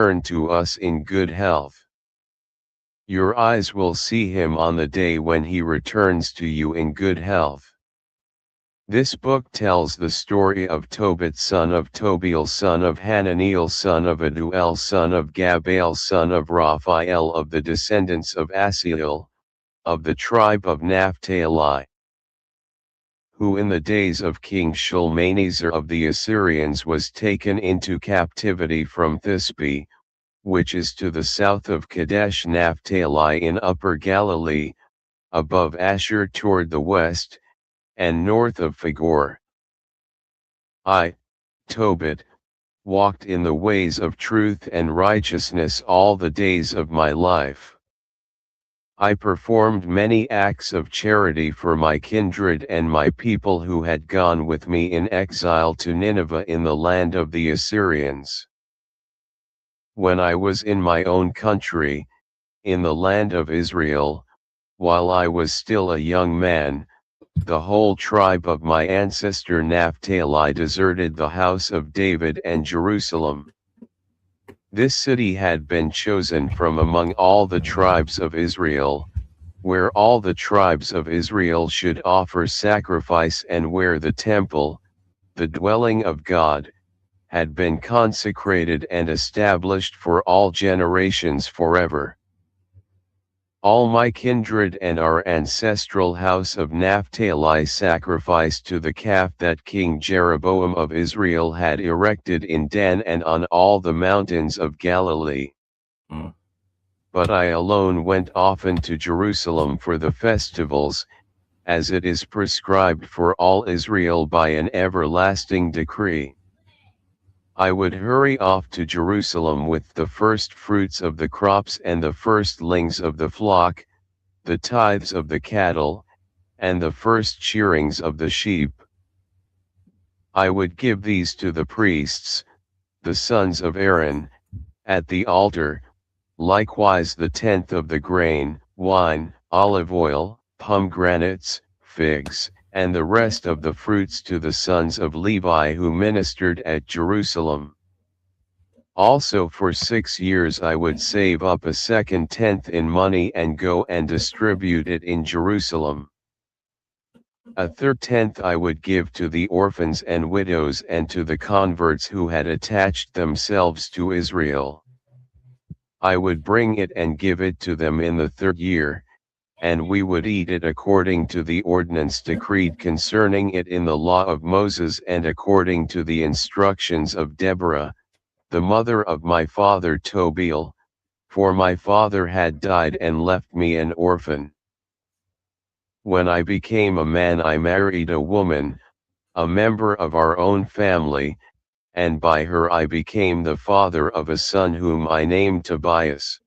return to us in good health. Your eyes will see him on the day when he returns to you in good health. This book tells the story of Tobit son of Tobiel son of Hananiel son of Aduel son of Gabael son of Raphael of the descendants of Asiel, of the tribe of Naphtali, who in the days of King Shalmaneser of the Assyrians was taken into captivity from Thisbe, which is to the south of Kadesh Naphtali in Upper Galilee, above Asher toward the west, and north of Fagor. I, Tobit, walked in the ways of truth and righteousness all the days of my life. I performed many acts of charity for my kindred and my people who had gone with me in exile to Nineveh in the land of the Assyrians. When I was in my own country, in the land of Israel, while I was still a young man, the whole tribe of my ancestor Naphtali deserted the house of David and Jerusalem. This city had been chosen from among all the tribes of Israel, where all the tribes of Israel should offer sacrifice and where the temple, the dwelling of God, had been consecrated and established for all generations forever. All my kindred and our ancestral house of Naphtali sacrificed to the calf that King Jeroboam of Israel had erected in Dan and on all the mountains of Galilee. But I alone went often to Jerusalem for the festivals, as it is prescribed for all Israel by an everlasting decree. I would hurry off to Jerusalem with the first fruits of the crops and the firstlings of the flock, the tithes of the cattle, and the first shearings of the sheep. I would give these to the priests, the sons of Aaron, at the altar, likewise the tenth of the grain, wine, olive oil, pomegranates, figs, and the rest of the fruits to the sons of Levi who ministered at Jerusalem. Also for 6 years I would save up a second tenth in money and go and distribute it in Jerusalem. A third tenth I would give to the orphans and widows and to the converts who had attached themselves to Israel. I would bring it and give it to them in the 3rd year, and we would eat it according to the ordinance decreed concerning it in the law of Moses and according to the instructions of Deborah, the mother of my father Tobiel, for my father had died and left me an orphan. When I became a man I married a woman, a member of our own family, and by her I became the father of a son whom I named Tobias.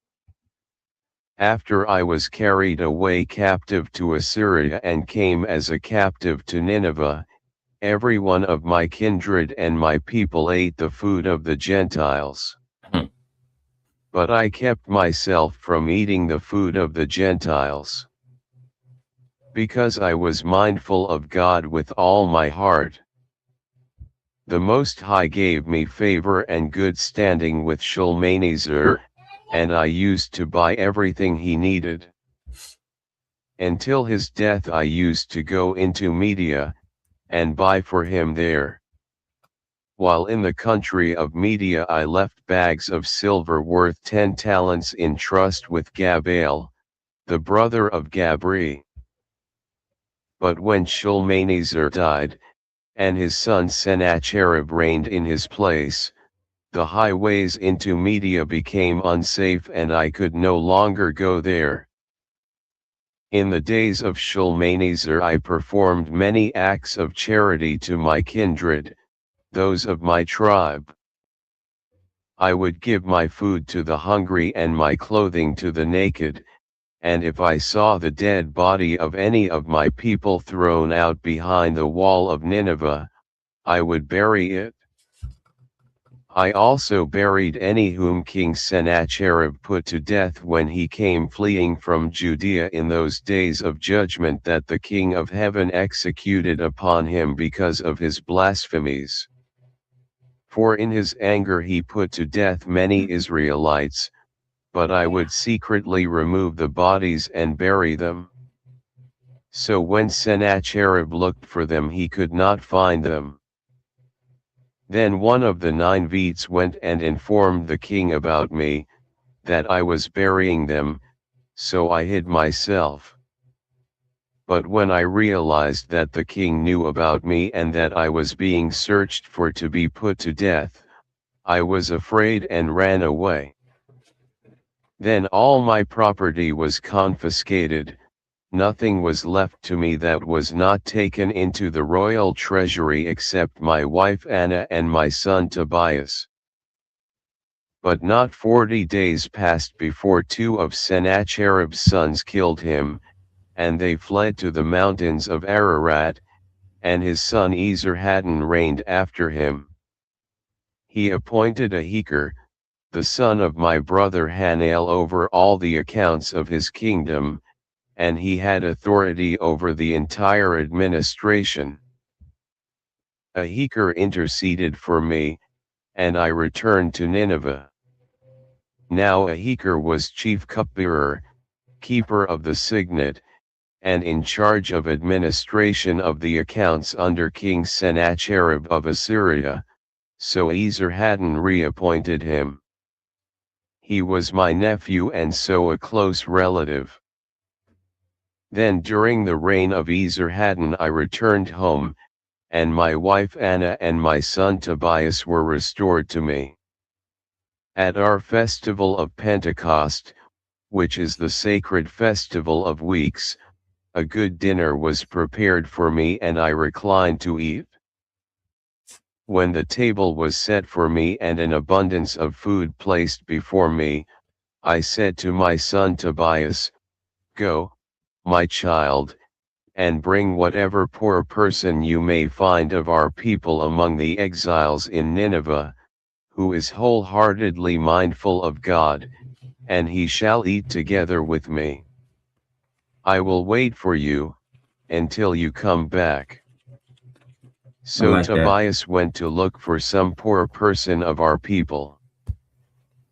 After I was carried away captive to Assyria and came as a captive to Nineveh, every one of my kindred and my people ate the food of the Gentiles. But I kept myself from eating the food of the Gentiles, because I was mindful of God with all my heart. The Most High gave me favor and good standing with Shalmaneser, and I used to buy everything he needed. Until his death I used to go into Media, and buy for him there. While in the country of Media I left bags of silver worth 10 talents in trust with Gabael, the brother of Gabri. But when Shalmaneser died, and his son Sennacherib reigned in his place, the highways into Media became unsafe and I could no longer go there. In the days of Shalmaneser I performed many acts of charity to my kindred, those of my tribe. I would give my food to the hungry and my clothing to the naked, and if I saw the dead body of any of my people thrown out behind the wall of Nineveh, I would bury it. I also buried any whom King Sennacherib put to death when he came fleeing from Judea in those days of judgment that the King of heaven executed upon him because of his blasphemies. For in his anger he put to death many Israelites, but I would secretly remove the bodies and bury them. So when Sennacherib looked for them he could not find them. Then one of the 9 went and informed the king about me, that I was burying them, so I hid myself. But when I realized that the king knew about me and that I was being searched for to be put to death, I was afraid and ran away. Then all my property was confiscated, nothing was left to me that was not taken into the royal treasury except my wife Anna and my son Tobias. But not 40 days passed before 2 of Sennacherib's sons killed him, and they fled to the mountains of Ararat, and his son Esarhaddon reigned after him. He appointed Ahikar, the son of my brother Hanel, over all the accounts of his kingdom, and he had authority over the entire administration. Ahikar interceded for me, and I returned to Nineveh. Now Ahikar was chief cupbearer, keeper of the signet, and in charge of administration of the accounts under King Sennacherib of Assyria, so Esarhaddon reappointed him. He was my nephew and so a close relative. Then during the reign of Esarhaddon I returned home, and my wife Anna and my son Tobias were restored to me. At our festival of Pentecost, which is the sacred festival of weeks, a good dinner was prepared for me and I reclined to eat. When the table was set for me and an abundance of food placed before me, I said to my son Tobias, "Go, my child, and bring whatever poor person you may find of our people among the exiles in Nineveh, who is wholeheartedly mindful of God, and he shall eat together with me. I will wait for you, until you come back." I So like that. Tobias went to look for some poor person of our people.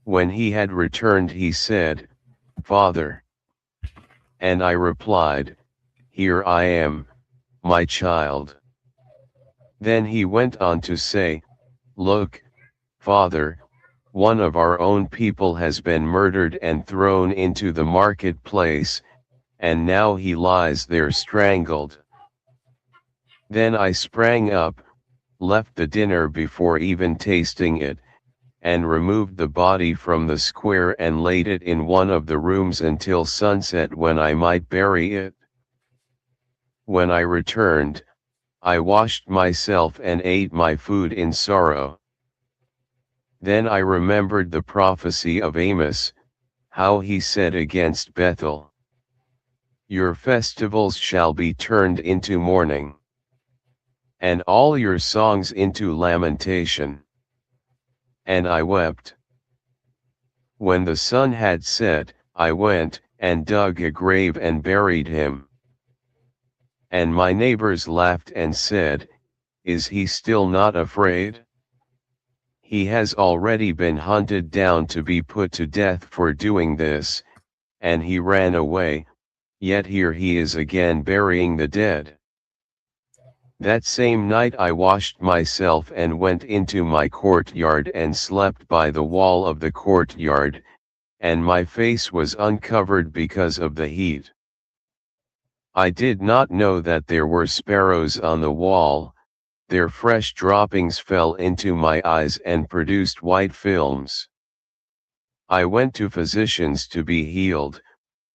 When he had returned he said, "Father." And I replied, "Here I am, my child." Then he went on to say, "Look, Father, one of our own people has been murdered and thrown into the marketplace, and now he lies there strangled." Then I sprang up, left the dinner before even tasting it, and removed the body from the square and laid it in one of the rooms until sunset when I might bury it. When I returned, I washed myself and ate my food in sorrow. Then I remembered the prophecy of Amos, how he said against Bethel, "Your festivals shall be turned into mourning, and all your songs into lamentation." And I wept. When the sun had set, I went, and dug a grave and buried him. And my neighbors laughed and said, "Is he still not afraid? He has already been hunted down to be put to death for doing this, and he ran away, yet here he is again burying the dead." That same night I washed myself and went into my courtyard and slept by the wall of the courtyard, and my face was uncovered because of the heat. I did not know that there were sparrows on the wall, their fresh droppings fell into my eyes and produced white films. I went to physicians to be healed,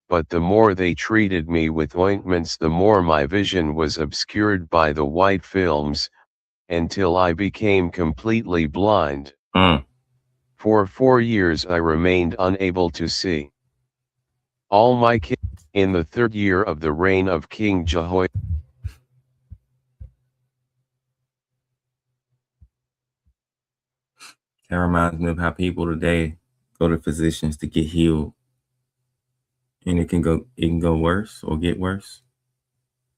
but the more they treated me with ointments the more my vision was obscured by the white films, until I became completely blind. Mm. For 4 years I remained unable to see. All my kids, in the 3rd year of the reign of King Jehoiakim. That reminds me of how people today go to physicians to get healed, and it can go worse or get worse,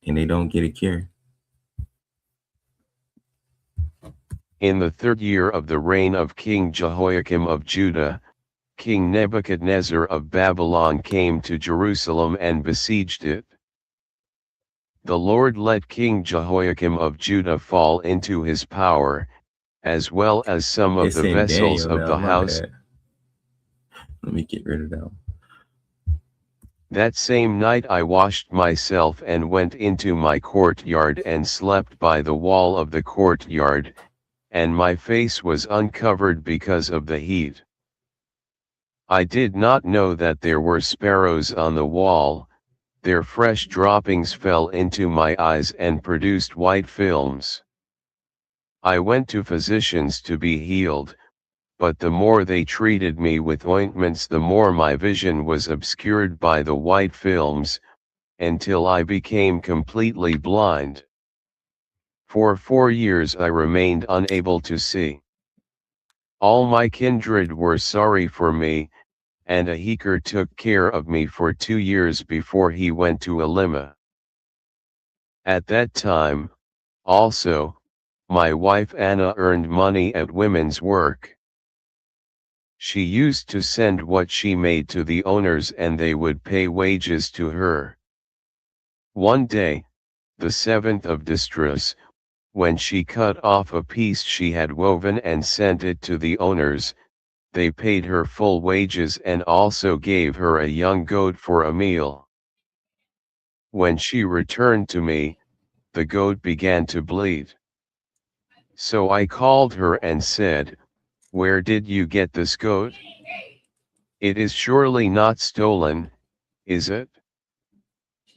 and they don't get a cure. In the 3rd year of the reign of King Jehoiakim of Judah, King Nebuchadnezzar of Babylon came to Jerusalem and besieged it. The Lord let King Jehoiakim of Judah fall into his power, as well as some of It's the in vessels Daniel of now. the My house. bad. Let me get rid of that one. That same night I washed myself and went into my courtyard and slept by the wall of the courtyard, and my face was uncovered because of the heat. I did not know that there were sparrows on the wall. Their fresh droppings fell into my eyes and produced white films. I went to physicians to be healed, but the more they treated me with ointments, the more my vision was obscured by the white films, until I became completely blind. For 4 years I remained unable to see. All my kindred were sorry for me, and Ahikar took care of me for 2 years before he went to Elima. At that time, also, my wife Anna earned money at women's work. She used to send what she made to the owners and they would pay wages to her. One day, the 7th of Distress, when she cut off a piece she had woven and sent it to the owners, they paid her full wages and also gave her a young goat for a meal. When she returned to me, the goat began to bleed. So I called her and said, "Where did you get this goat? It is surely not stolen, is it?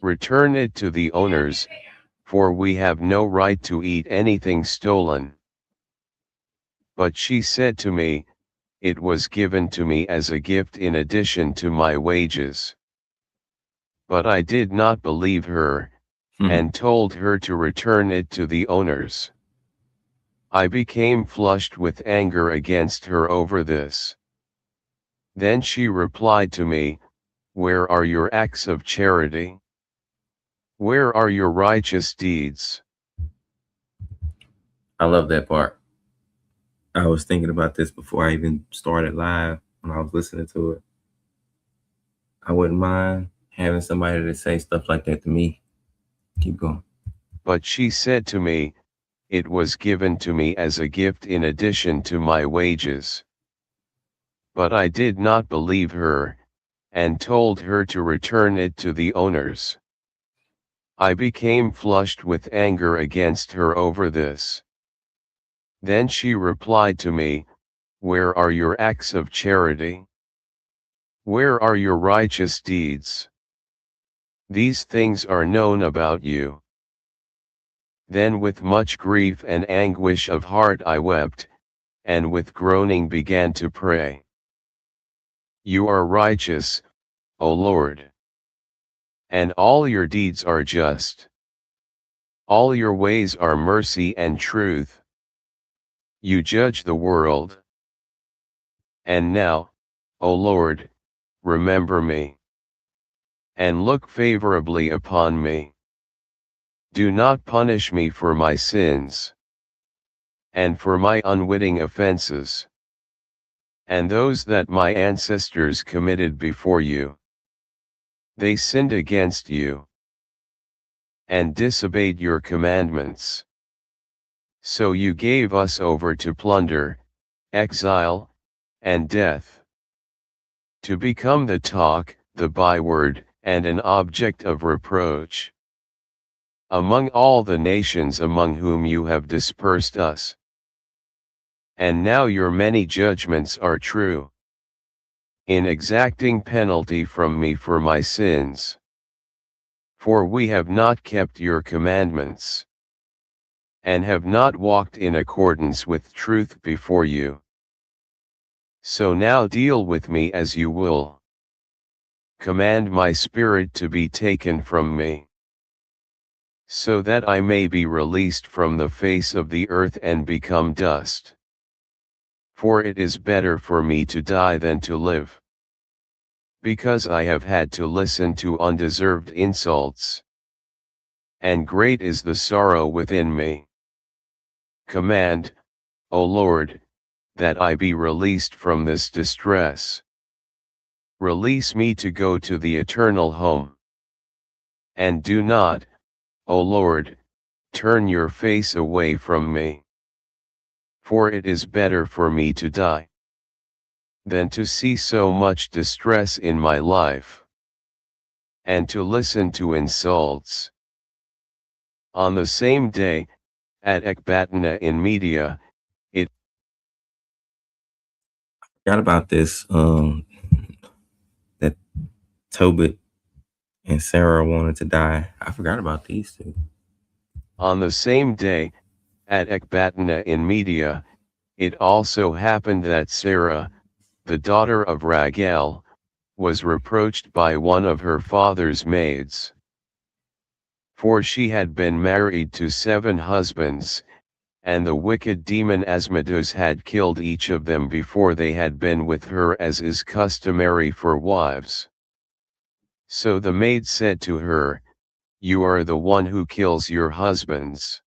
Return it to the owners, for we have no right to eat anything stolen." But she said to me, "It was given to me as a gift in addition to my wages." But I did not believe her, and told her to return it to the owners. I became flushed with anger against her over this. Then she replied to me, "Where are your acts of charity? Where are your righteous deeds?" I love that part. I was thinking about this before I even started live when I was listening to it. I wouldn't mind having somebody to say stuff like that to me. Keep going. But she said to me, "It was given to me as a gift in addition to my wages." But I did not believe her, and told her to return it to the owners. I became flushed with anger against her over this. Then she replied to me, "Where are your acts of charity? Where are your righteous deeds? These things are known about you." Then with much grief and anguish of heart I wept, and with groaning began to pray. "You are righteous, O Lord. And all your deeds are just. All your ways are mercy and truth. You judge the world. And now, O Lord, remember me. And look favorably upon me. Do not punish me for my sins. And for my unwitting offenses. And those that my ancestors committed before you. They sinned against you. And disobeyed your commandments. So you gave us over to plunder, exile, and death. To become the talk, the byword, and an object of reproach. Among all the nations among whom you have dispersed us. And now your many judgments are true. In exacting penalty from me for my sins. For we have not kept your commandments. And have not walked in accordance with truth before you. So now deal with me as you will. Command my spirit to be taken from me. So that I may be released from the face of the earth and become dust. For it is better for me to die than to live. Because I have had to listen to undeserved insults. And great is the sorrow within me. Command, O Lord, that I be released from this distress. Release me to go to the eternal home. And do not, O Lord, turn your face away from me. For it is better for me to die than to see so much distress in my life, and to listen to insults. On the same day, at Ecbatana in Media, it Forgot about this. That Tobit and Sarah wanted to die. I forgot about these two. on the same day, at Ecbatana in Media, it also happened that Sarah, the daughter of Raguel, was reproached by one of her father's maids. For she had been married to 7 husbands, and the wicked demon Asmodeus had killed each of them before they had been with her, as is customary for wives. So the maid said to her, "You are the one who kills your husbands.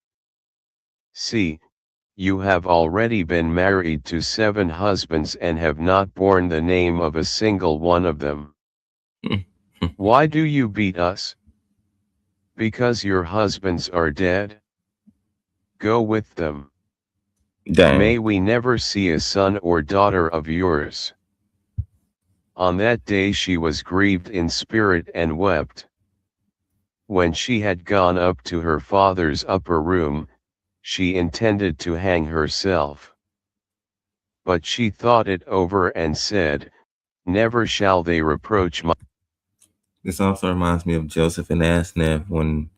See, you have already been married to 7 husbands and have not borne the name of a single one of them. Why do you beat us? Because your husbands are dead? Go with them. Dang. May we never see a son or daughter of yours." On that day she was grieved in spirit and wept. When she had gone up to her father's upper room, she intended to hang herself. But she thought it over and said, "Never shall they reproach my..." This also reminds me of Joseph and Asneth when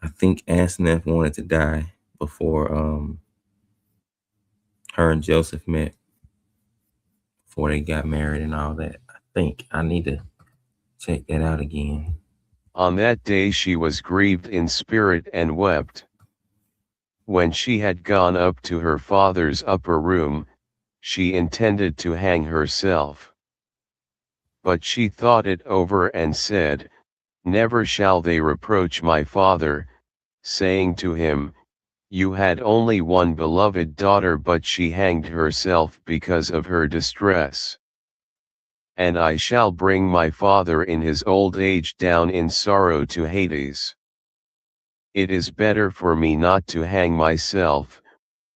I think Asneth wanted to die before her and Joseph met, before they got married and all that. I think I need to check that out again. On that day she was grieved in spirit and wept. When she had gone up to her father's upper room, she intended to hang herself. But she thought it over and said, "Never shall they reproach my father," saying to him, "You had only one beloved daughter, but she hanged herself because of her distress. And I shall bring my father in his old age down in sorrow to Hades. It is better for me not to hang myself,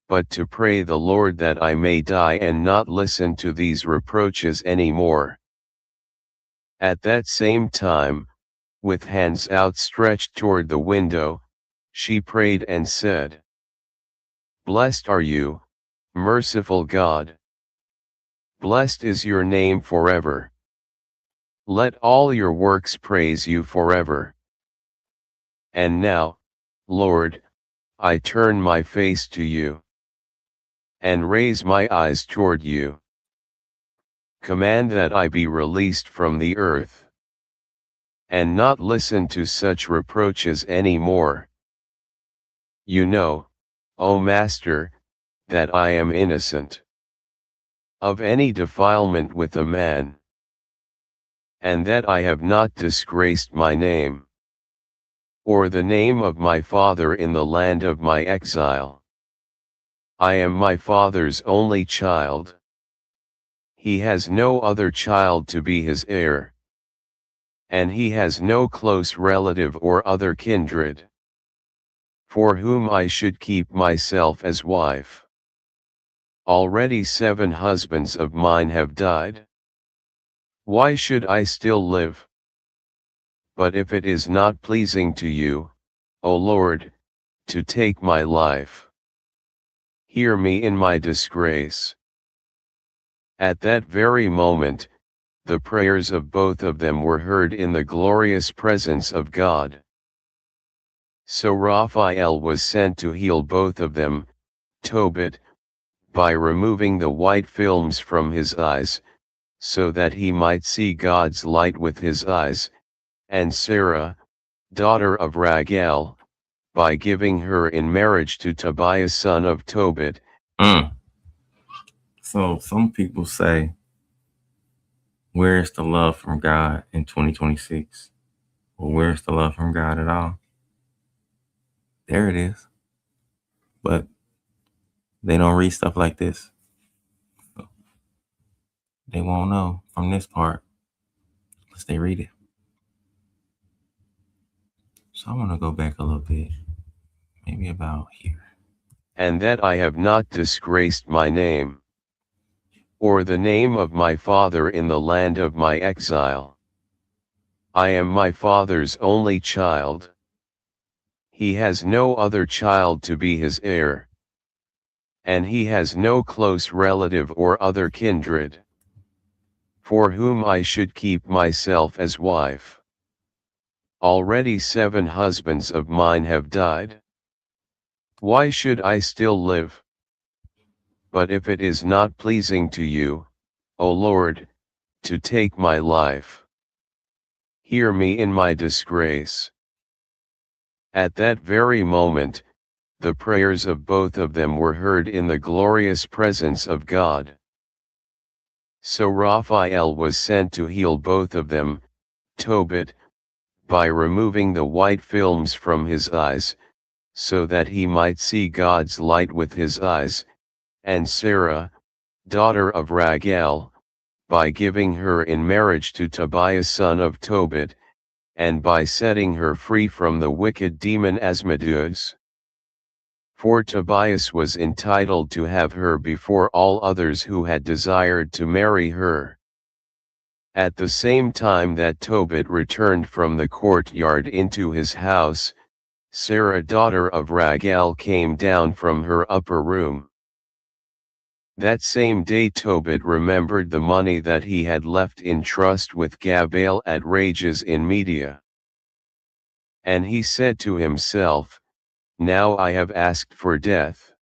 but to pray the Lord that I may die and not listen to these reproaches any more." At that same time, with hands outstretched toward the window, she prayed and said, "Blessed are you, merciful God. Blessed is your name forever. Let all your works praise you forever. And now, Lord, I turn my face to you, and raise my eyes toward you. Command that I be released from the earth, and not listen to such reproaches any more. You know, O Master, that I am innocent of any defilement with a man, and that I have not disgraced my name, or the name of my father in the land of my exile. I am my father's only child. He has no other child to be his heir, and he has no close relative or other kindred, for whom I should keep myself as wife. Already 7 husbands of mine have died. Why should I still live? But if it is not pleasing to you, O Lord, to take my life, hear me in my disgrace." At that very moment, the prayers of both of them were heard in the glorious presence of God. So Raphael was sent to heal both of them, Tobit, by removing the white films from his eyes, so that he might see God's light with his eyes, and Sarah, daughter of Raguel, by giving her in marriage to Tobias son of Tobit. Mm. So some people say, where's the love from God in 2026? Or where's the love from God at all? There it is. But They don't read stuff like this. They won't know from this part unless they read it. So I want to go back a little bit, maybe about here. And that I have not disgraced my name, or the name of my father in the land of my exile. I am my father's only child. He has no other child to be his heir, and he has no close relative or other kindred, for whom I should keep myself as wife. Already 7 husbands of mine have died. Why should I still live? But if it is not pleasing to you, O Lord, to take my life, hear me in my disgrace. At that very moment, the prayers of both of them were heard in the glorious presence of God. So Raphael was sent to heal both of them, Tobit, by removing the white films from his eyes, so that he might see God's light with his eyes, and Sarah, daughter of Raguel, by giving her in marriage to Tobias son of Tobit, and by setting her free from the wicked demon Asmodeus. For Tobias was entitled to have her before all others who had desired to marry her. At the same time that Tobit returned from the courtyard into his house, Sarah daughter of Raguel came down from her upper room. That same day Tobit remembered the money that he had left in trust with Gabal at Rages in Media. And he said to himself, Now I have asked for death.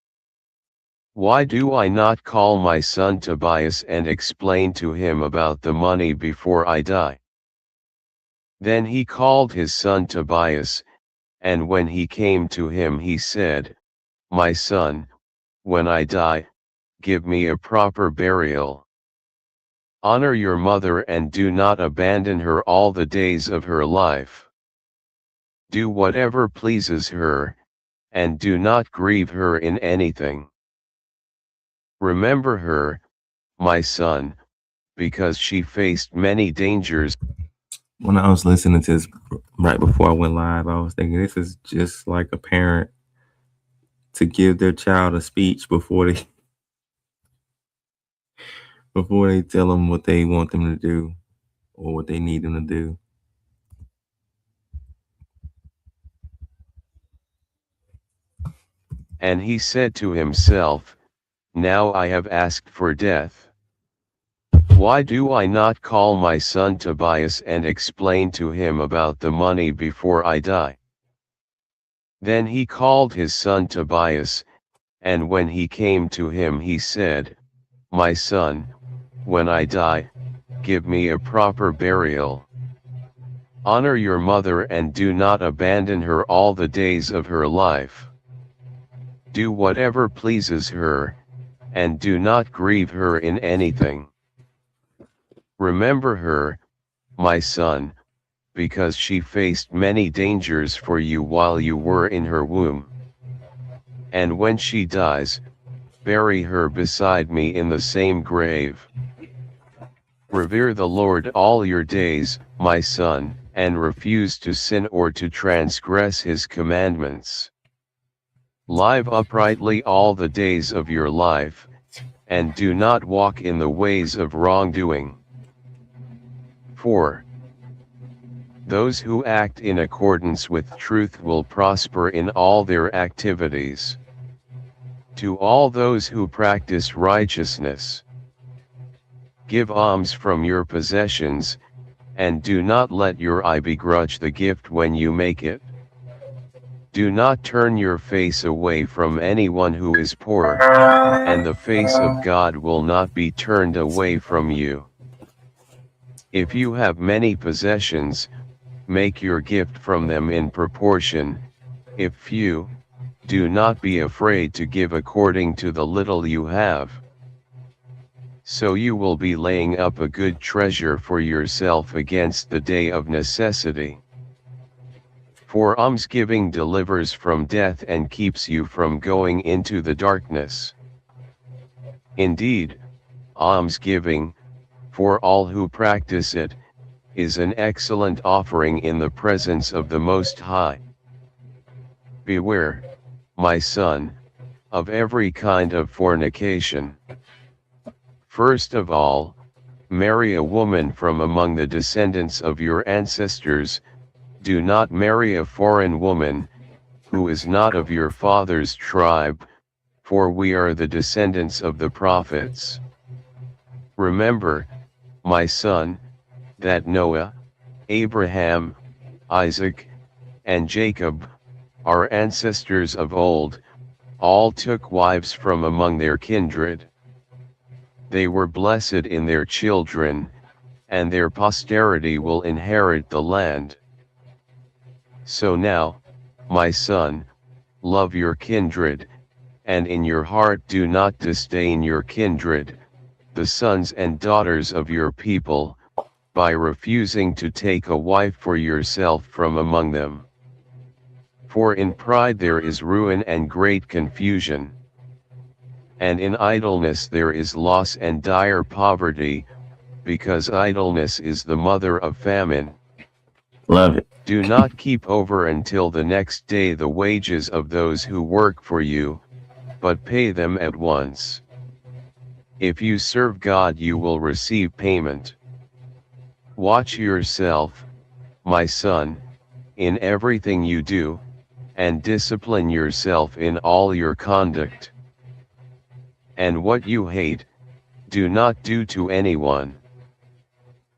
Why do I not call my son Tobias and explain to him about the money before I die? Then he called his son Tobias, and when he came to him he said, My son, when I die, give me a proper burial. Honor your mother and do not abandon her all the days of her life. Do whatever pleases her, and do not grieve her in anything. Remember her, my son, because she faced many dangers. When I was listening to this right before I went live, I was thinking this is just like a parent to give their child a speech before they tell them what they want them to do or what they need them to do. And he said to himself, Now I have asked for death. Why do I not call my son Tobias and explain to him about the money before I die? Then he called his son Tobias, and when he came to him he said, My son, when I die, give me a proper burial. Honor your mother and do not abandon her all the days of her life. Do whatever pleases her, and do not grieve her in anything. Remember her, my son, because she faced many dangers for you while you were in her womb. And when she dies, bury her beside me in the same grave. Revere the Lord all your days, my son, and refuse to sin or to transgress his commandments. Live uprightly all the days of your life, and do not walk in the ways of wrongdoing. 4. Those who act in accordance with truth will prosper in all their activities. To all those who practice righteousness, give alms from your possessions, and do not let your eye begrudge the gift when you make it. Do not turn your face away from anyone who is poor, and the face of God will not be turned away from you. If you have many possessions, make your gift from them in proportion. If few, do not be afraid to give according to the little you have. So you will be laying up a good treasure for yourself against the day of necessity. For almsgiving delivers from death and keeps you from going into the darkness. Indeed, almsgiving, for all who practice it, is an excellent offering in the presence of the Most High. Beware, my son, of every kind of fornication. First of all, marry a woman from among the descendants of your ancestors. Do not marry a foreign woman, who is not of your father's tribe, for we are the descendants of the prophets. Remember, my son, that Noah, Abraham, Isaac, and Jacob, our ancestors of old, all took wives from among their kindred. They were blessed in their children, and their posterity will inherit the land. So now, my son, love your kindred, and in your heart do not disdain your kindred, the sons and daughters of your people, by refusing to take a wife for yourself from among them. For in pride there is ruin and great confusion. And in idleness there is loss and dire poverty, because idleness is the mother of famine. Love it. Do not keep over until the next day the wages of those who work for you, but pay them at once. If you serve God, you will receive payment. Watch yourself, my son, in everything you do, and discipline yourself in all your conduct. And what you hate, do not do to anyone.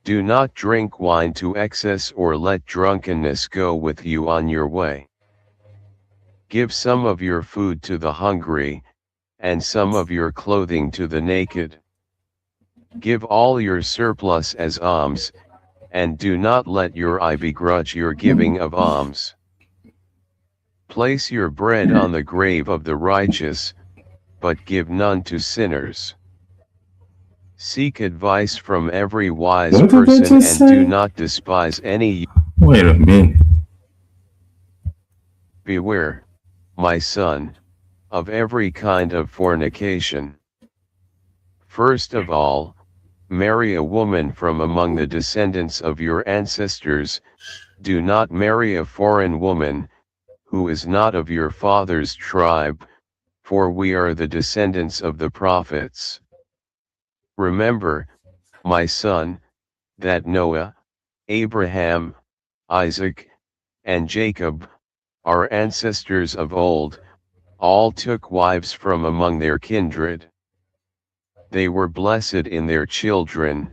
Do not drink wine to excess or let drunkenness go with you on your way. Give some of your food to the hungry, and some of your clothing to the naked. Give all your surplus as alms, and do not let your eye begrudge your giving of alms. Place your bread on the grave of the righteous, but give none to sinners. Seek advice from every wise What did that person just and do say? not despise any. Wait a minute. Beware, my son, of every kind of fornication. First of all, marry a woman from among the descendants of your ancestors. Do not marry a foreign woman, who is not of your father's tribe, for we are the descendants of the prophets. Remember, my son, that Noah, Abraham, Isaac, and Jacob, our ancestors of old, all took wives from among their kindred. They were blessed in their children,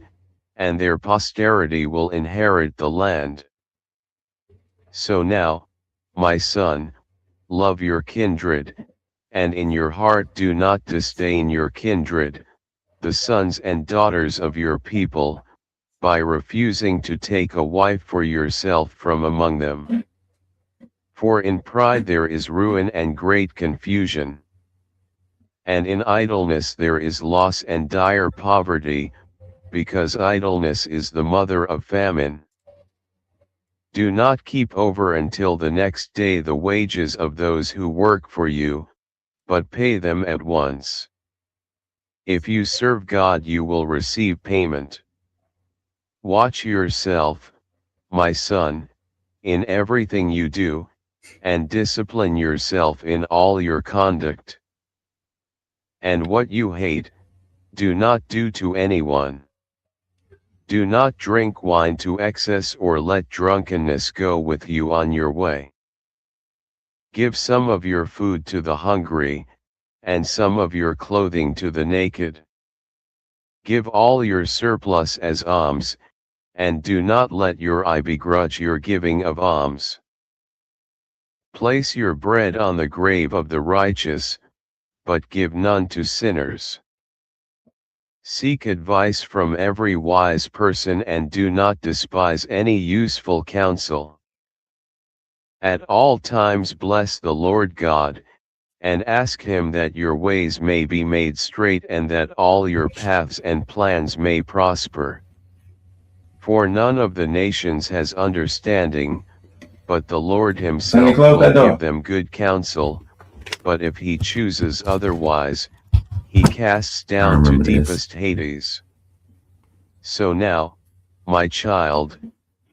and their posterity will inherit the land. So now, my son, love your kindred, and in your heart do not disdain your kindred, the sons and daughters of your people, by refusing to take a wife for yourself from among them. For in pride there is ruin and great confusion. And in idleness there is loss and dire poverty, because idleness is the mother of famine. Do not keep over until the next day the wages of those who work for you, but pay them at once. If you serve God, you will receive payment. Watch yourself, my son, in everything you do, and discipline yourself in all your conduct. And what you hate, do not do to anyone. Do not drink wine to excess or let drunkenness go with you on your way. Give some of your food to the hungry, and some of your clothing to the naked. Give all your surplus as alms, and do not let your eye begrudge your giving of alms. Place your bread on the grave of the righteous, but give none to sinners. Seek advice from every wise person and do not despise any useful counsel. At all times bless the Lord God, and ask him that your ways may be made straight and that all your paths and plans may prosper. For none of the nations has understanding, but the Lord Sonny, himself close will that give door. them good counsel, but if he chooses otherwise, he casts I down to remember this. deepest Hades. So now, my child,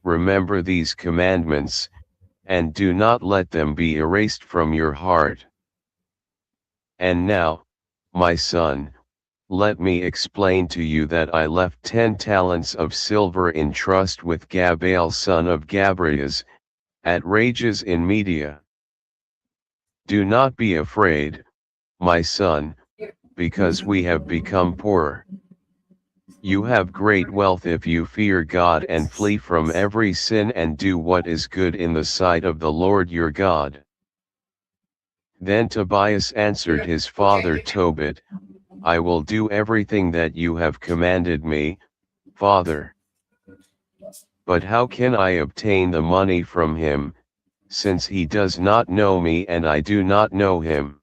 remember these commandments, and do not let them be erased from your heart. And now, my son, let me explain to you that I left 10 talents of silver in trust with Gabael son of Gabrias, at Rages in Media. Do not be afraid, my son, because we have become poorer. You have great wealth if you fear God and flee from every sin and do what is good in the sight of the Lord your God. Then Tobias answered his father Tobit, I will do everything that you have commanded me, father. But how can I obtain the money from him, since he does not know me and I do not know him?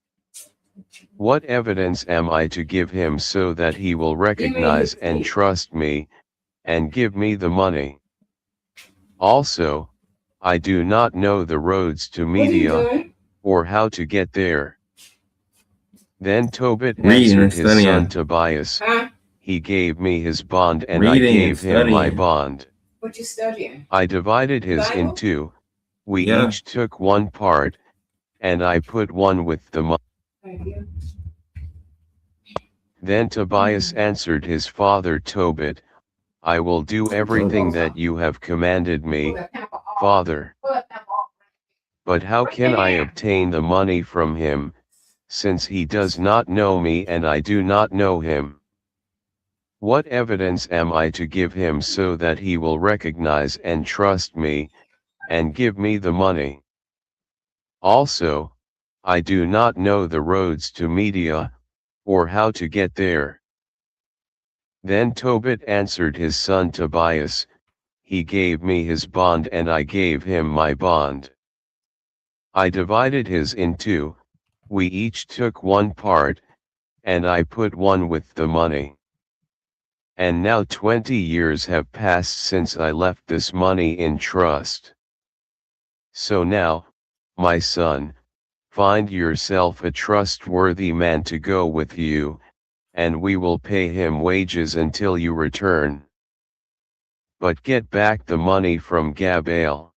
What evidence am I to give him so that he will recognize and trust me, and give me the money? Also, I do not know the roads to Media, or how to get there. Then Tobit Reading answered and his son studying. Tobias, he gave me his bond and I Reading and gave him my studying. bond. What you studying? I divided his in Bible? two, we Yeah. each took one part, and I put one with the money. Thank you. Then Tobias answered his father Tobit, I will do everything that you have commanded me, father. But how can I obtain the money from him, since he does not know me and I do not know him? What evidence am I to give him so that he will recognize and trust me, and give me the money? Also, I do not know the roads to Media, or how to get there. Then Tobit answered his son Tobias, he gave me his bond and I gave him my bond. I divided his in two, we each took one part, and I put one with the money. And now 20 years have passed since I left this money in trust. So now, my son, find yourself a trustworthy man to go with you, and we will pay him wages until you return. But get back the money from Gabael.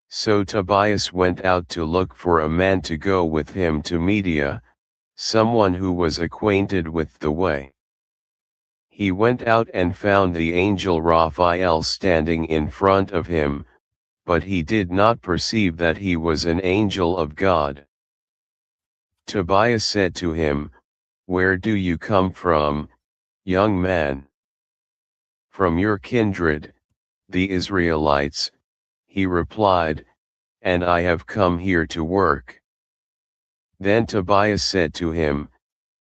So Tobias went out to look for a man to go with him to Media, someone who was acquainted with the way. He went out and found the angel Raphael standing in front of him, but he did not perceive that he was an angel of God. Tobias said to him, Where do you come from, young man? From your kindred, the Israelites, he replied, and I have come here to work. Then Tobias said to him,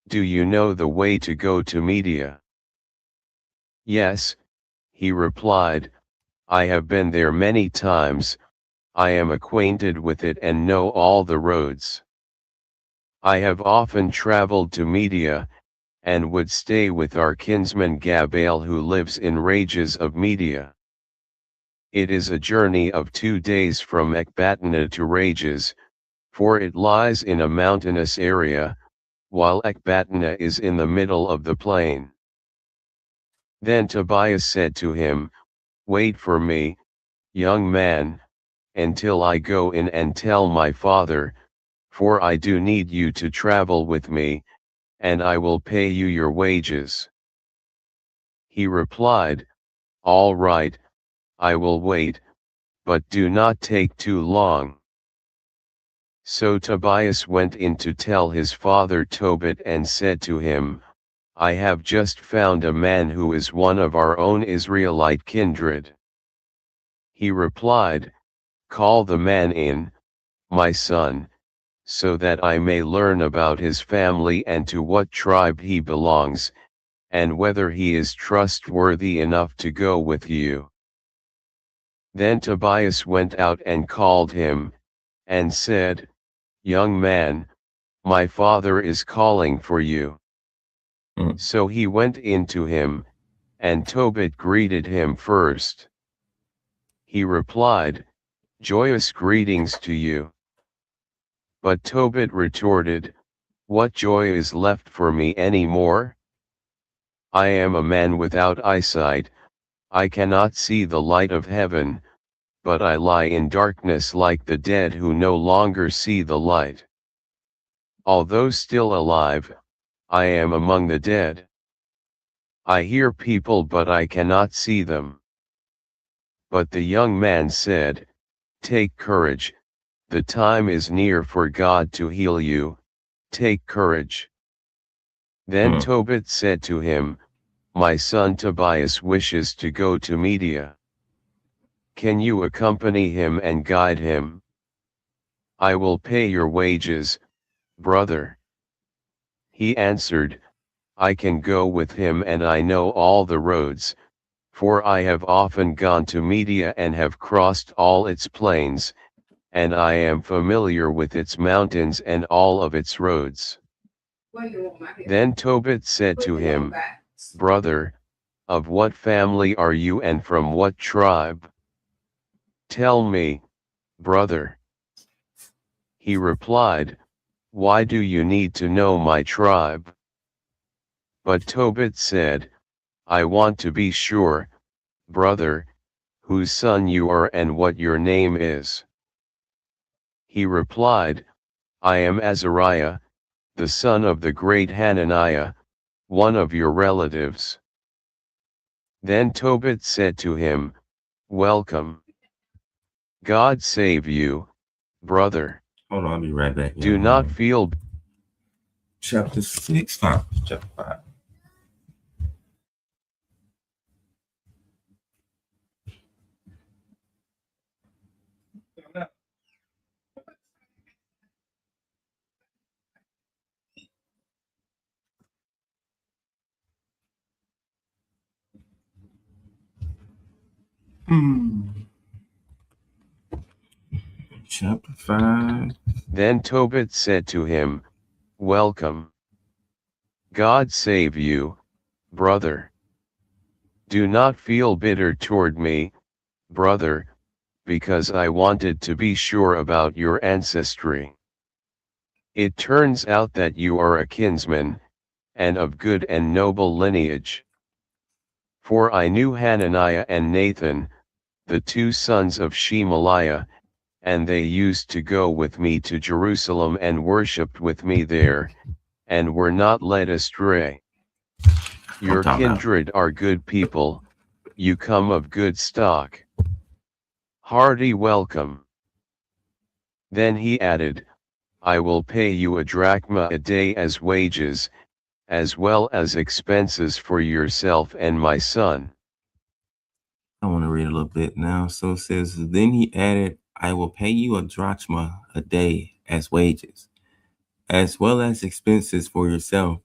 Do you know the way to go to Media? Yes, he replied, I have been there many times, I am acquainted with it and know all the roads. I have often traveled to Media, and would stay with our kinsman Gabael who lives in Rages of Media. It is a journey of 2 days from Ecbatana to Rages, for it lies in a mountainous area, while Ecbatana is in the middle of the plain. Then Tobias said to him, Wait for me, young man, until I go in and tell my father, for I do need you to travel with me, and I will pay you your wages. He replied, All right, I will wait, but do not take too long. So Tobias went in to tell his father Tobit and said to him, I have just found a man who is one of our own Israelite kindred. He replied, Call the man in, my son, so that I may learn about his family and to what tribe he belongs, and whether he is trustworthy enough to go with you. Then Tobias went out and called him, and said, Young man, my father is calling for you. So he went in to him, and Tobit greeted him first. He replied, Joyous greetings to you. But Tobit retorted, what joy is left for me any more? I am a man without eyesight, I cannot see the light of heaven, but I lie in darkness like the dead who no longer see the light. Although still alive, I am among the dead. I hear people but I cannot see them. But the young man said, Take courage, the time is near for God to heal you, take courage. Then Tobit said to him, My son Tobias wishes to go to Media. Can you accompany him and guide him? I will pay your wages, brother. He answered, I can go with him and I know all the roads, for I have often gone to Media and have crossed all its plains, and I am familiar with its mountains and all of its roads. Then Tobit said to him, Brother, of what family are you and from what tribe? Tell me, brother. He replied, Why do you need to know my tribe? But Tobit said, I want to be sure, brother, whose son you are and what your name is. He replied, I am Azariah, the son of the great Hananiah, one of your relatives. Then Tobit said to him, Welcome. God save you, brother. Hold on, I'll be right back. Do not feel. Chapter 6, 5. Chapter 5. Chapter 5. Then Tobit said to him, Welcome. God save you, brother. Do not feel bitter toward me, brother, because I wanted to be sure about your ancestry. It turns out that you are a kinsman, and of good and noble lineage. For I knew Hananiah and Nathan, the two sons of Shemaliah, and they used to go with me to Jerusalem and worshipped with me there, and were not led astray. Your kindred are good people, you come of good stock. Hearty welcome. Then he added, I will pay you a drachma a day as wages, as well as expenses for yourself and my son. I want to read a little bit now. So it says, Then he added, I will pay you a drachma a day as wages, as well as expenses for yourself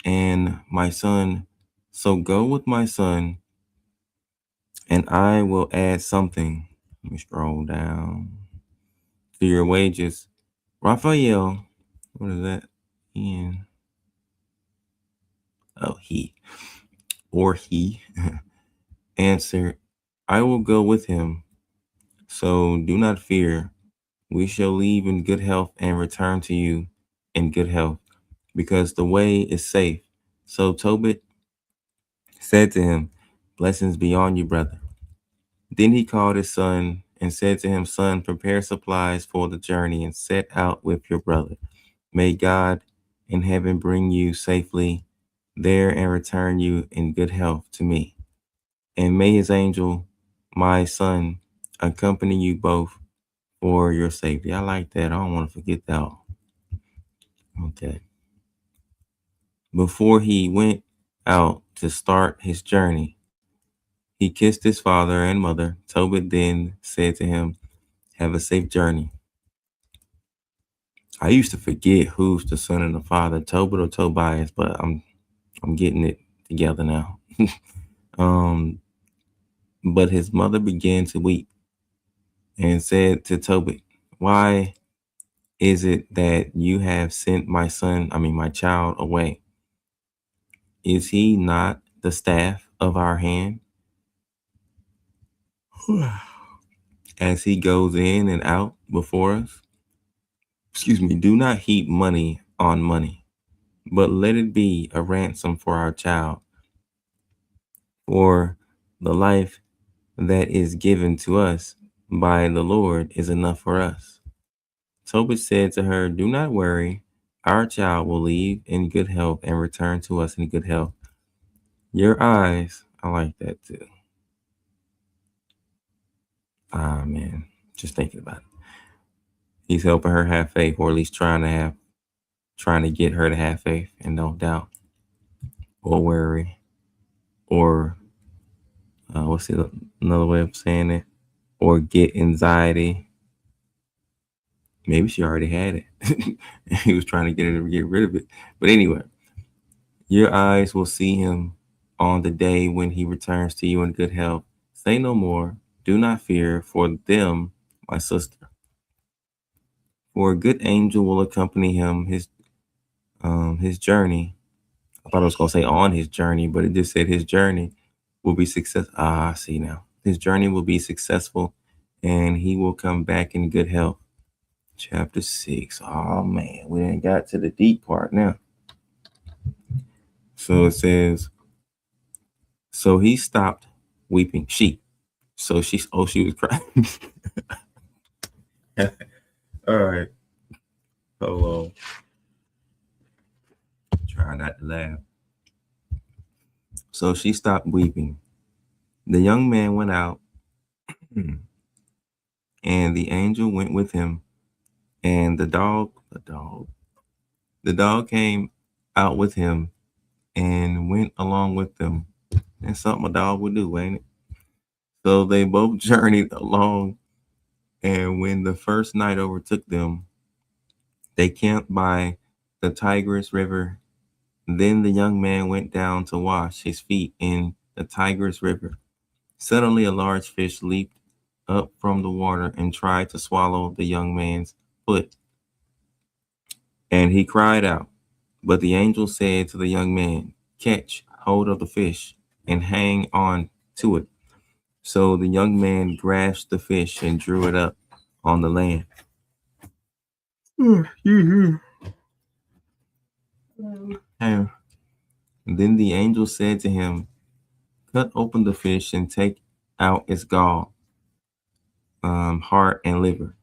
and my son. So go with my son, and I will add something. Let me scroll down to your wages. Raphael, what is that? Ian. Oh, he answered, I will go with him. So do not fear. We shall leave in good health and return to you in good health, because the way is safe. So Tobit said to him, Blessings be on you, brother. Then he called his son and said to him, Son, prepare supplies for the journey and set out with your brother. May God in heaven bring you safely there and return you in good health to me. And may his angel, my son, accompany you both for your safety. I like that. I don't want to forget that. Okay. Before he went out to start his journey, he kissed his father and mother. Tobit then said to him, Have a safe journey. I used to forget who's the son and the father, Tobit or Tobias, but I'm getting it together now. But his mother began to weep and said to Tobit, Why is it that you have sent my child away? Is he not the staff of our hand? As he goes in and out before us? Do not heap money on money, but let it be a ransom for our child, for the life that is given to us by the Lord is enough for us. Tobit said to her, do not worry. Our child will leave in good health and return to us in good health. Your eyes, I like that too. Ah, man, just thinking about it. He's helping her have faith, or at least trying to get her to have faith and no doubt or worry or what's the another way of saying it? Or get anxiety. Maybe she already had it. He was trying to get her to get rid of it. But anyway, your eyes will see him on the day when he returns to you in good health. Say no more. Do not fear for them, my sister. For a good angel will accompany him his journey. I thought I was gonna say on his journey, but it just said his journey will be success. Ah, I see now. His journey will be successful, and he will come back in good health. Chapter 6. Oh man, we ain't got to the deep part now. So it says, so he stopped weeping. She was crying. All right. Hold on. Try not to laugh. So she stopped weeping. The young man went out, and the angel went with him, and the dog came out with him and went along with them. That's something a dog would do, ain't it? So they both journeyed along, and when the first night overtook them, they camped by the Tigris River. Then the young man went down to wash his feet in the Tigris River. Suddenly a large fish leaped up from the water and tried to swallow the young man's foot. And he cried out. But the angel said to the young man, catch hold of the fish and hang on to it. So the young man grasped the fish and drew it up on the land. And then the angel said to him, cut open the fish and take out its gall, heart, and liver.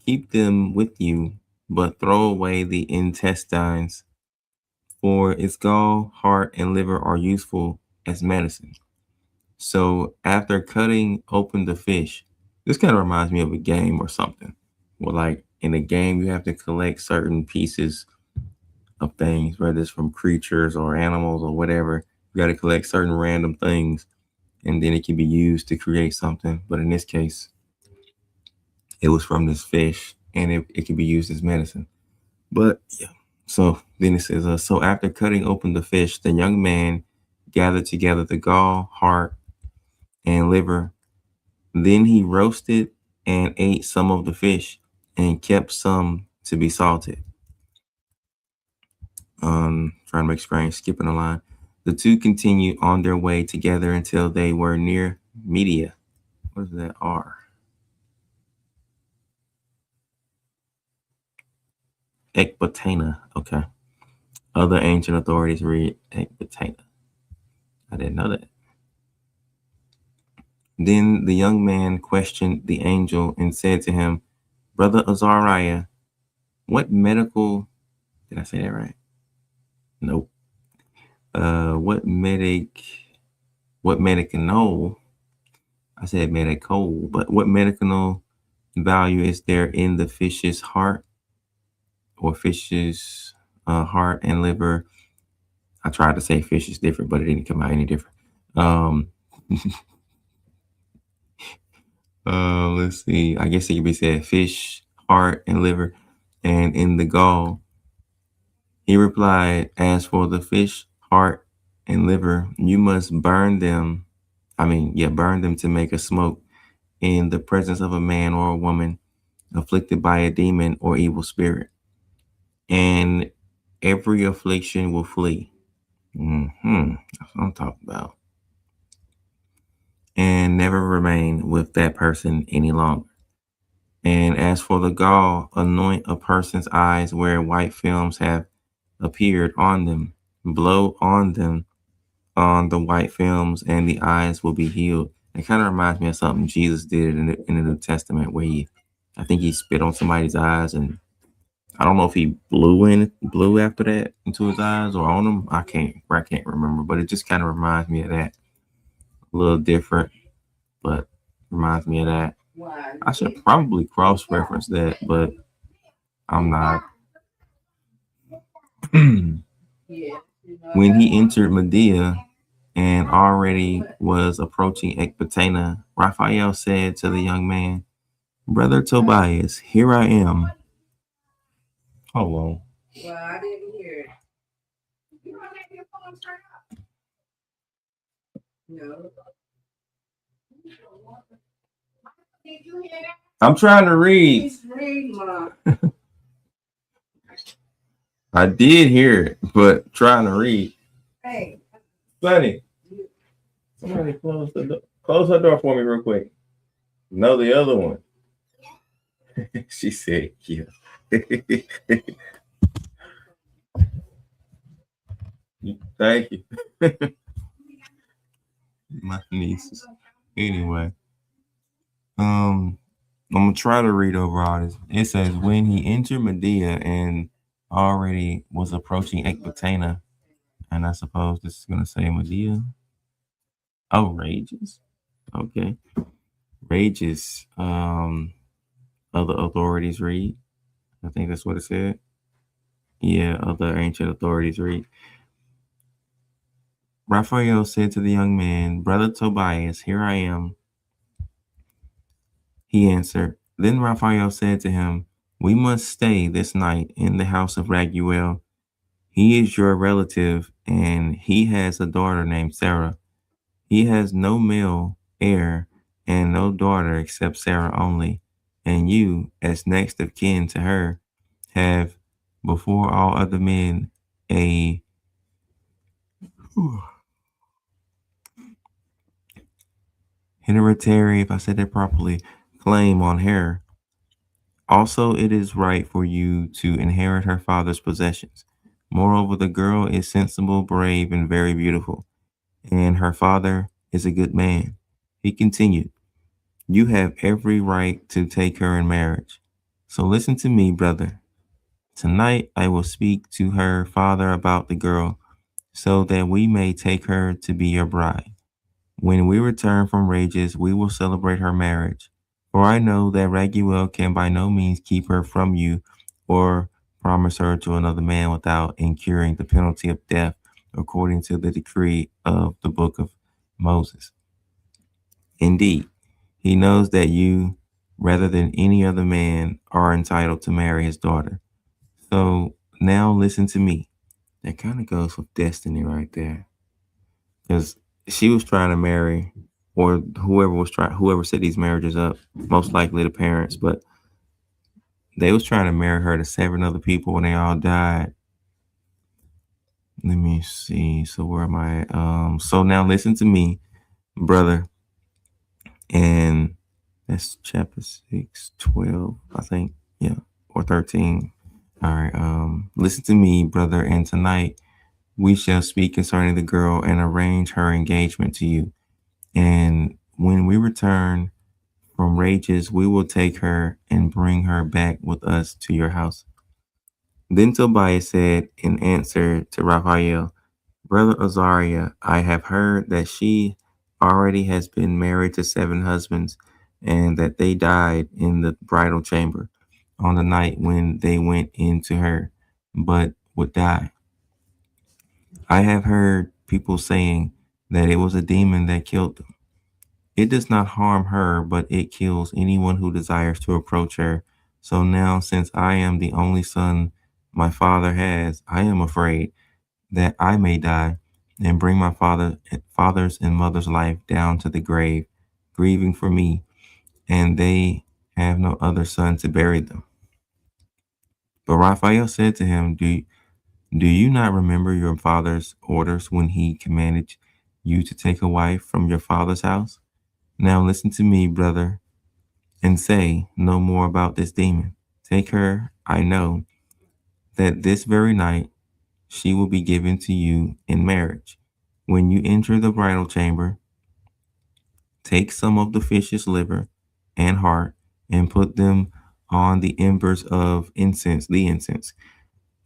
Keep them with you, but throw away the intestines, for its gall, heart, and liver are useful as medicine. So after cutting open the fish, this kind of reminds me of a game or something. Well, like in a game, you have to collect certain pieces of things, whether it's from creatures or animals or whatever. You got to collect certain random things, and then it can be used to create something. But in this case, it was from this fish, and it can be used as medicine. But yeah. So then it says, so after cutting open the fish, the young man gathered together the gall, heart, and liver. Then he roasted and ate some of the fish and kept some to be salted. Trying to make strange, skipping a line. The two continued on their way together until they were near Media. What is that R? Ecbatana. Okay. Other ancient authorities read Ecbatana. I didn't know that. Then the young man questioned the angel and said to him, Brother Azariah, what medical, did I say that right? Nope. What medicinal, I said medical, but what medicinal value is there in the fish's heart or fish's heart and liver? I tried to say fish is different, but it didn't come out any different. Let's see. I guess it could be said fish, heart, and liver, and in the gall. He replied, as for the fish, heart, and liver, you must burn them. Burn them to make a smoke in the presence of a man or a woman afflicted by a demon or evil spirit. And every affliction will flee. That's what I'm talking about. And never remain with that person any longer. And as for the gall, anoint a person's eyes where white films have appeared on them. Blow on them on the white films, and the eyes will be healed. It kind of reminds me of something Jesus did in the New Testament, where I think he spit on somebody's eyes, and I don't know if he blew after that into his eyes or on them. I can't remember, but it just kind of reminds me of that. A little different, but reminds me of that. I should probably cross reference that, but I'm not. When he entered Medea and already was approaching Ecbatana, Raphael said to the young man, "Brother Tobias, here I am." Hold on. Well, I didn't hear it. No. Did you hear that? I'm trying to read. Please read, Mom. I did hear it, but trying to read. Hey. Sonny, somebody close the door. Close her door for me real quick. No, the other one. She said, yeah. Thank you. My nieces. Anyway. I'm gonna try to read over all this. It says, when he entered Medea and already was approaching Ecbatana, and I suppose this is gonna say Medea. Oh, Rages. Okay. Rages. Other authorities read. I think that's what it said. Yeah, other ancient authorities read. Raphael said to the young man, "Brother Tobias, here I am." He answered. Then Raphael said to him, "We must stay this night in the house of Raguel. He is your relative, and he has a daughter named Sarah. He has no male heir and no daughter except Sarah only. And you, as next of kin to her, have before all other men a hereditary, if I said that properly, claim on her. Also, it is right for you to inherit her father's possessions. Moreover, the girl is sensible, brave, and very beautiful, and her father is a good man." He continued, "You have every right to take her in marriage. So listen to me, brother. Tonight I will speak to her father about the girl, so that we may take her to be your bride. When we return from Rages, we will celebrate her marriage. For I know that Raguel can by no means keep her from you or promise her to another man without incurring the penalty of death according to the decree of the book of Moses. Indeed, he knows that you, rather than any other man, are entitled to marry his daughter. So now listen to me." That kind of goes with destiny right there. Because she was trying to marry, or whoever set these marriages up, most likely the parents, but they was trying to marry her to 7 other people when they all died. Let me see. So where am I? So now listen to me, brother. And that's chapter 6, 12, I think. Yeah. Or 13. All right. Listen to me, brother. And tonight we shall speak concerning the girl and arrange her engagement to you. And when we return from Rages, we will take her and bring her back with us to your house." Then Tobias said in answer to Raphael, "Brother Azariah, I have heard that she already has been married to 7 husbands, and that they died in the bridal chamber on the night when they went into her, but would die. I have heard people saying that it was a demon that killed them. It does not harm her, but it kills anyone who desires to approach her. So now, since I am the only son my father has, I am afraid that I may die and bring my father's and mother's life down to the grave, grieving for me, and they have no other son to bury them." But Raphael said to him, Do you not remember your father's orders when he commanded you to take a wife from your father's house? Now listen to me, brother, and say no more about this demon. Take her, I know, that this very night, she will be given to you in marriage. When you enter the bridal chamber, take some of the fish's liver and heart and put them on the embers of incense.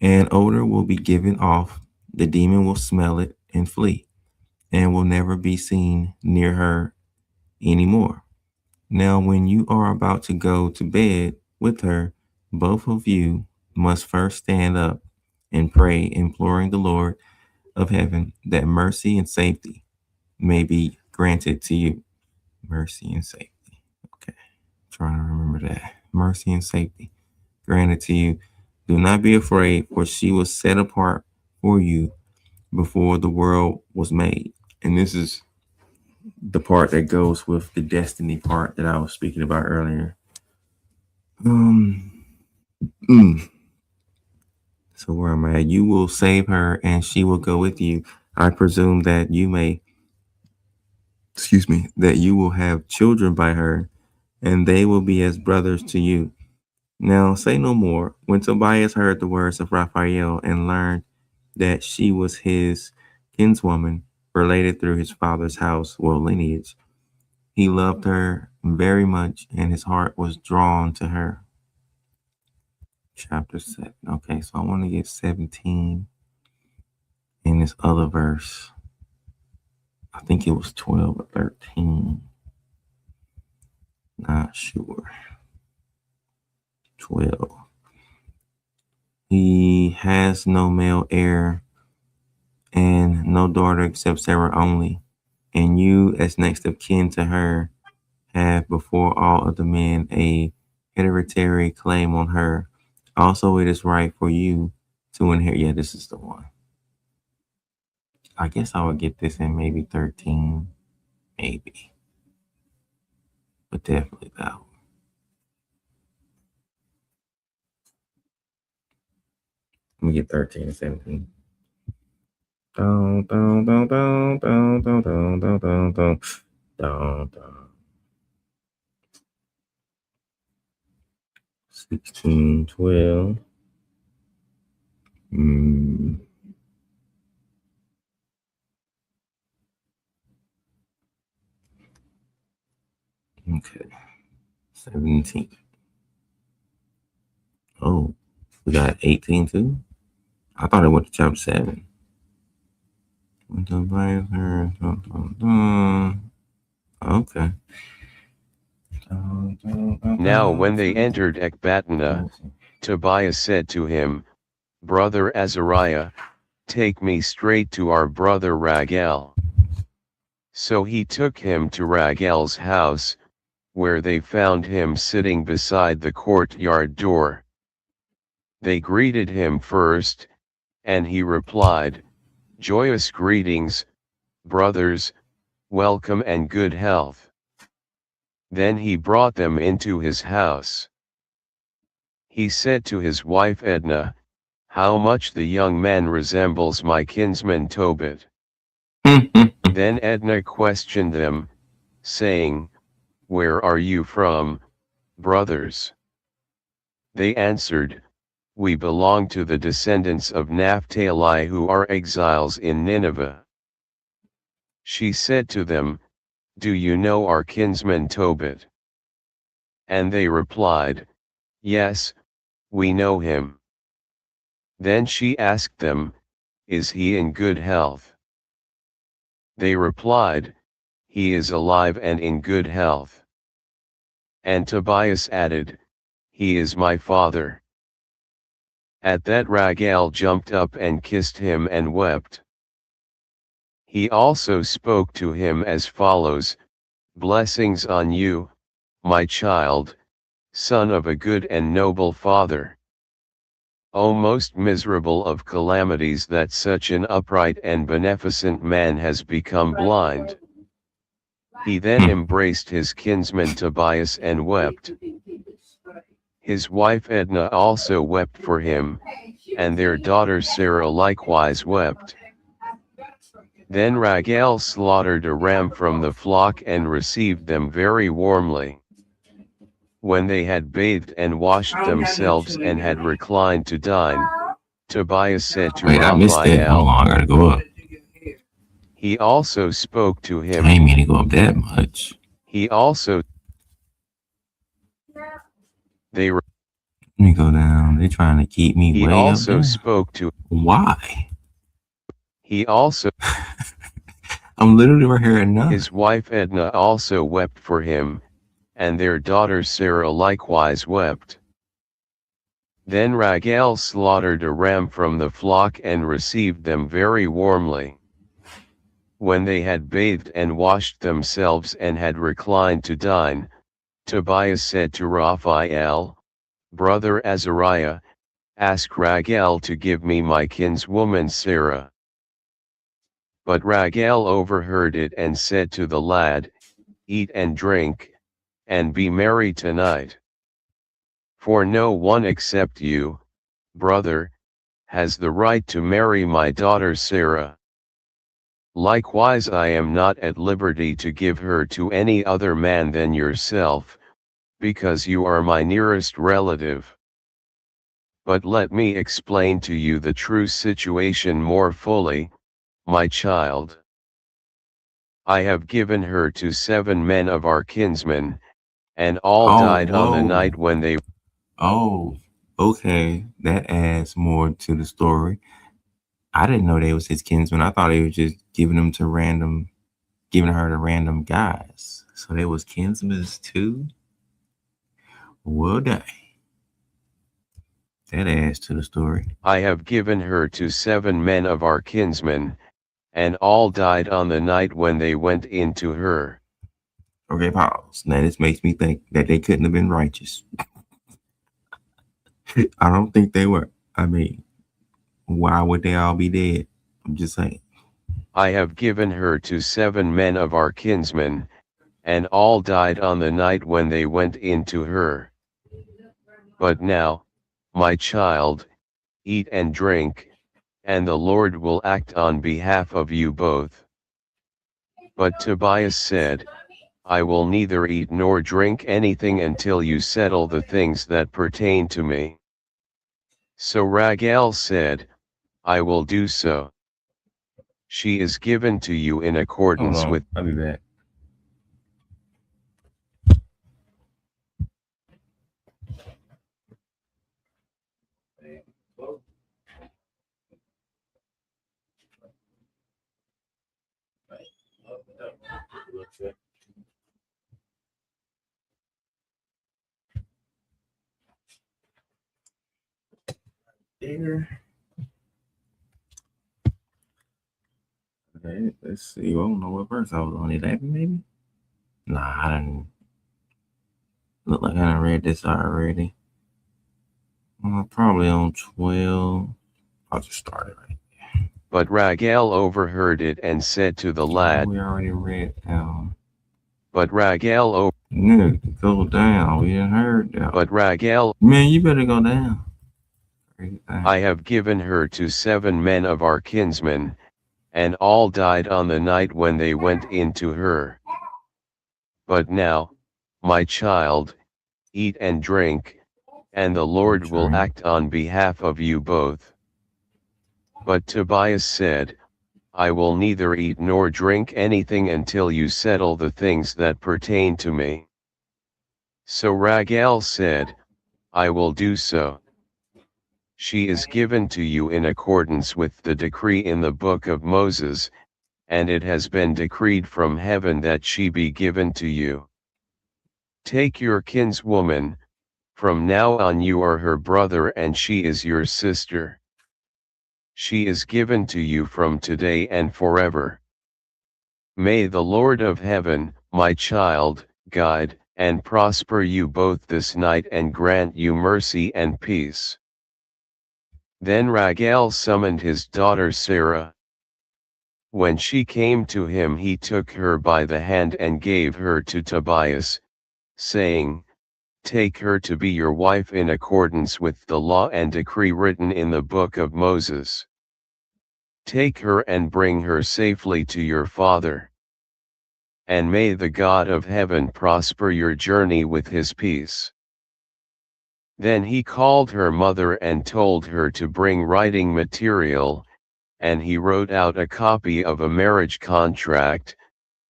An odor will be given off. The demon will smell it and flee, and will never be seen near her anymore. Now, when you are about to go to bed with her, both of you must first stand up and pray, imploring the Lord of heaven that mercy and safety may be granted to you. Mercy and safety. Okay, trying to remember that. Mercy and safety granted to you. Do not be afraid, for she was set apart for you before the world was made. And this is the part that goes with the destiny part that I was speaking about earlier. Um, mm. So where am I at? You will save her, and she will go with you. I presume that you may, excuse me, that you will have children by her, and they will be as brothers to you. Now say no more. When Tobias heard the words of Raphael and learned that she was his kinswoman, related through his father's house, well, lineage, he loved her very much, and his heart was drawn to her. Chapter 7. Okay, so I want to get 17 in this other verse. I think it was 12 or 13. Not sure. 12. He has no male heir and no daughter except Sarah only. And you, as next of kin to her, have before all other men a hereditary claim on her. Also, it is right for you to inherit. Yeah, this is the one. I guess I would get this in maybe 13, maybe. But definitely that one. Let me get 13 and 17. Dun, dun, dun, dun, dun, dun, dun, dun, dun, dun, dun, dun. 16, 12. Okay. 17. Oh, we got 18 too? I thought it went to chapter 7. Okay. Now when they entered Ecbatana, Tobias said to him, Brother Azariah, take me straight to our brother Raguel. So he took him to Raguel's house, where they found him sitting beside the courtyard door. They greeted him first, and he replied, Joyous greetings, brothers, welcome and good health. Then he brought them into his house. He said to his wife Edna, How much the young man resembles my kinsman Tobit. Then Edna questioned them, saying, Where are you from, brothers? They answered, We belong to the descendants of Naphtali who are exiles in Nineveh. She said to them, Do you know our kinsman Tobit? And they replied, Yes, we know him. Then she asked them, Is he in good health? They replied, He is alive and in good health. And Tobias added, He is my father. At that Raguel jumped up and kissed him and wept. He also spoke to him as follows, Blessings on you, my child, son of a good and noble father. O most miserable of calamities that such an upright and beneficent man has become blind. He then embraced his kinsman Tobias and wept. His wife Edna also wept for him, and their daughter Sarah likewise wept. Then Raguel slaughtered a ram from the flock and received them very warmly. When they had bathed and washed themselves and had reclined to dine, Tobias said to Wait, I missed that. Hold Raphael. on, I gotta go up. He also spoke to I him. ain't mean to go up that much. He also. They. Let me go down. They trying to keep me He way up also there. spoke to. Why? He also. I'm literally right here at 9. His wife Edna also wept for him, and their daughter Sarah likewise wept. Then Raguel slaughtered a ram from the flock and received them very warmly. When they had bathed and washed themselves and had reclined to dine, Tobias said to Raphael, "Brother Azariah, ask Raguel to give me my kinswoman Sarah." But Raguel overheard it and said to the lad, "Eat and drink, and be merry tonight. For no one except you, brother, has the right to marry my daughter Sarah. Likewise I am not at liberty to give her to any other man than yourself, because you are my nearest relative. But let me explain to you the true situation more fully, my child. I have given her to 7 men of our kinsmen, and all died on the night when they." Oh, okay. That adds more to the story. I didn't know they was his kinsmen. I thought he was just giving her to random guys. So they was kinsmen too. Well, dang. That adds to the story. I have given her to 7 men of our kinsmen, and all died on the night when they went into her. Okay, pause. Now this makes me think that they couldn't have been righteous. I don't think they were. I mean, why would they all be dead? I'm just saying. I have given her to 7 men of our kinsmen, and all died on the night when they went into her. But now, my child, eat and drink, and the Lord will act on behalf of you both. But Tobias said, I will neither eat nor drink anything until you settle the things that pertain to me. So Raguel said, I will do so. She is given to you in accordance with. I'll be back. There. Okay, let's see. I don't know what verse I was on. 11 maybe? Nah, I didn't. Look like I done read this already. Probably on 12. I'll just start it right. But Raguel overheard it and said to the lad. We already read down. But Raguel Nigga, go down. We didn't heard that. But Raguel. Man, you better go down. I have given her to 7 men of our kinsmen, and all died on the night when they went into her. But now, my child, eat and drink, and the Lord will act on behalf of you both. But Tobias said, I will neither eat nor drink anything until you settle the things that pertain to me. So Raguel said, I will do so. She is given to you in accordance with the decree in the book of Moses, and it has been decreed from heaven that she be given to you. Take your kinswoman, from now on you are her brother and she is your sister. She is given to you from today and forever. May the Lord of heaven, my child, guide and prosper you both this night and grant you mercy and peace. Then Raguel summoned his daughter Sarah. When she came to him he took her by the hand and gave her to Tobias, saying, Take her to be your wife in accordance with the law and decree written in the book of Moses. Take her and bring her safely to your father. And may the God of heaven prosper your journey with his peace. Then he called her mother and told her to bring writing material, and he wrote out a copy of a marriage contract,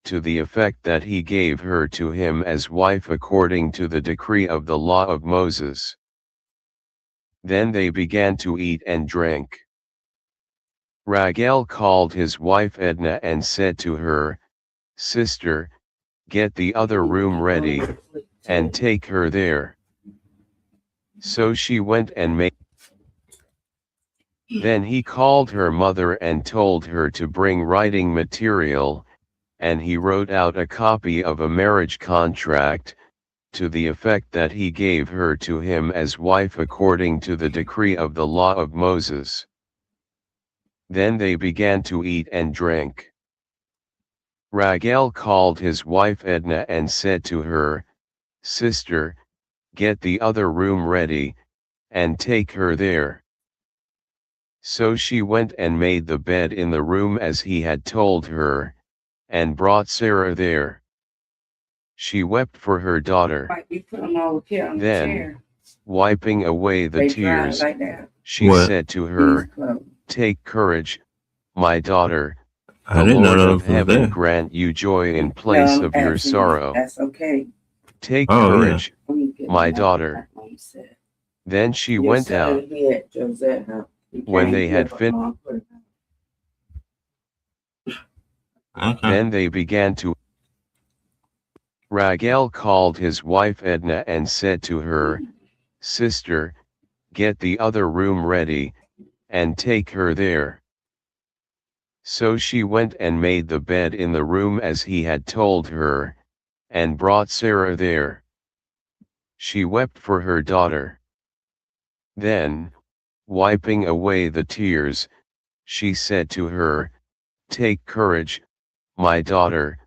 to the effect that he gave her to him as wife according to the decree of the law of Moses. Then they began to eat and drink. Raguel called his wife Edna and said to her, "Sister, get the other room ready, and take her there." So she went and made. Then he called her mother and told her to bring writing material, and he wrote out a copy of a marriage contract, to the effect that he gave her to him as wife according to the decree of the law of Moses. Then they began to eat and drink. Raguel called his wife Edna and said to her, "Sister, get the other room ready, and take her there." So she went and made the bed in the room as he had told her, and brought Sarah there. She wept for her daughter. Then, wiping away the tears, she said to her, "Take courage, my daughter, the Lord of heaven grant you joy in place of your sorrow. Take courage, my daughter." Then she went out. When they had finished, then they began to. Raguel called his wife Edna and said to her, "Sister, get the other room ready, and take her there." So she went and made the bed in the room as he had told her, and brought Sarah there. She wept for her daughter. Then, wiping away the tears, she said to her, "Take courage, my daughter,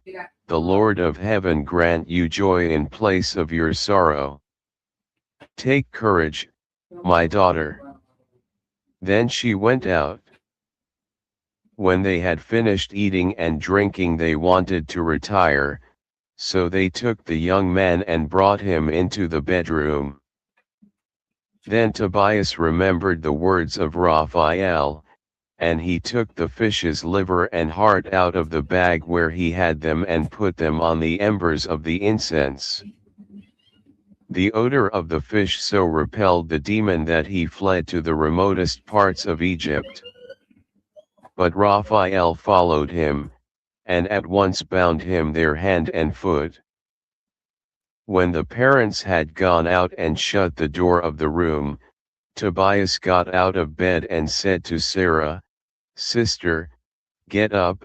the Lord of heaven grant you joy in place of your sorrow. Take courage, my daughter." Then she went out. When they had finished eating and drinking, they wanted to retire, so they took the young man and brought him into the bedroom. Then Tobias remembered the words of Raphael, and he took the fish's liver and heart out of the bag where he had them and put them on the embers of the incense. The odor of the fish so repelled the demon that he fled to the remotest parts of Egypt. But Raphael followed him, and at once bound him there hand and foot. When the parents had gone out and shut the door of the room, Tobias got out of bed and said to Sarah, "Sister, get up,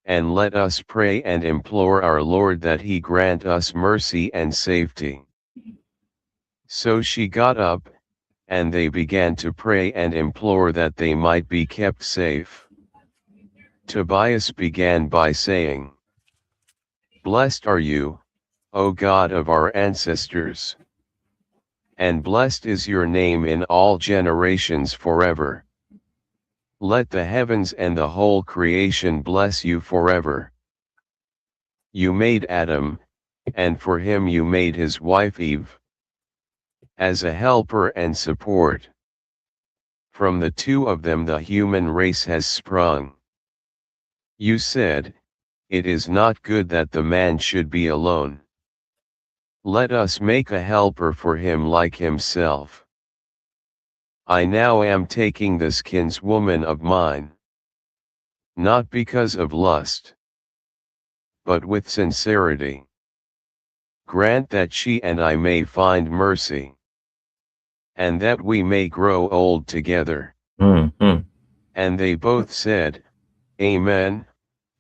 and let us pray and implore our Lord that he grant us mercy and safety." So she got up, and they began to pray and implore that they might be kept safe. Tobias began by saying, "Blessed are you, O God of our ancestors. And blessed is your name in all generations forever. Let the heavens and the whole creation bless you forever. You made Adam, and for him you made his wife Eve, as a helper and support. From the two of them the human race has sprung. You said, 'It is not good that the man should be alone. Let us make a helper for him like himself.' I now am taking this kinswoman of mine, not because of lust, but with sincerity. Grant that she and I may find mercy, and that we may grow old together." Mm-hmm. And they both said, "Amen,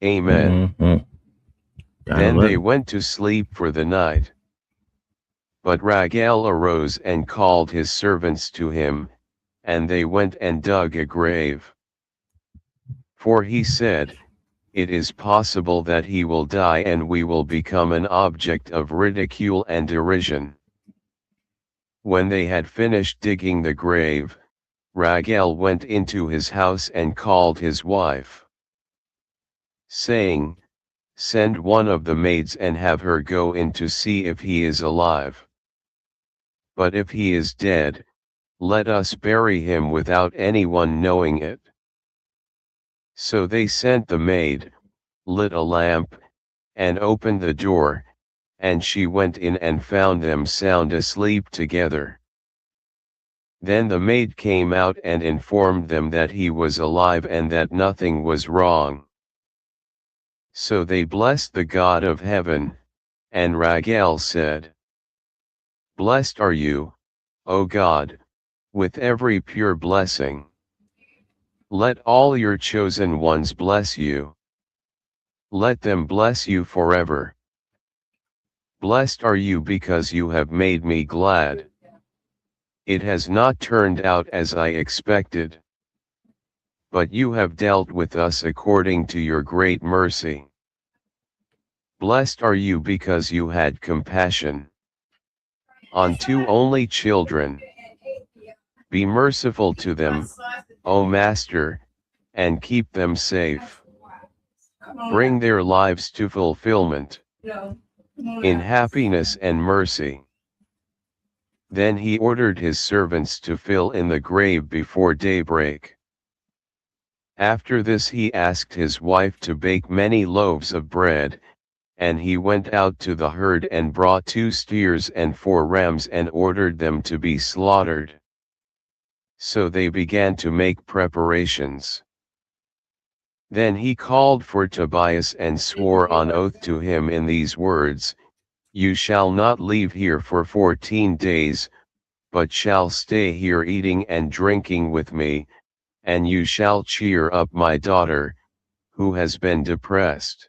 amen." Mm-hmm. Then they went to sleep for the night. But Raguel arose and called his servants to him, and they went and dug a grave. For he said, "It is possible that he will die and we will become an object of ridicule and derision." When they had finished digging the grave, Raguel went into his house and called his wife, saying, "Send one of the maids and have her go in to see if he is alive." but if he is dead, let us bury him without anyone knowing it. So they sent the maid, lit a lamp, and opened the door, and she went in and found them sound asleep together. Then the maid came out and informed them that he was alive and that nothing was wrong. So they blessed the God of heaven, and Raguel said, "Blessed are you, O God, with every pure blessing. Let all your chosen ones bless you. Let them bless you forever. Blessed are you because you have made me glad. It has not turned out as I expected. But you have dealt with us according to your great mercy. Blessed are you because you had compassion on two only children. Be merciful to them, O Master, and keep them safe. Bring their lives to fulfillment, in happiness and mercy." Then he ordered his servants to fill in the grave before daybreak. After this he asked his wife to bake many loaves of bread, and he went out to the herd and brought 2 steers and 4 rams and ordered them to be slaughtered. So they began to make preparations. Then he called for Tobias and swore on oath to him in these words, "You shall not leave here for 14 days, but shall stay here eating and drinking with me, and you shall cheer up my daughter, who has been depressed.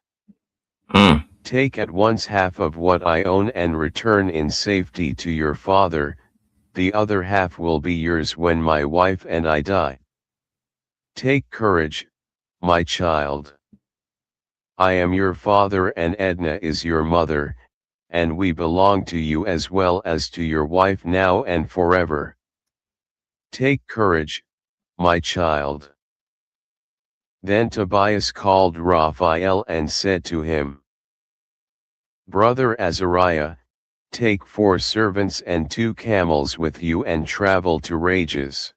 Take at once half of what I own and return in safety to your father, the other half will be yours when my wife and I die. Take courage, my child. I am your father and Edna is your mother, and we belong to you as well as to your wife now and forever. Take courage, my child." Then Tobias called Raphael and said to him, "Brother Azariah, take 4 servants and 2 camels with you and travel to Rages.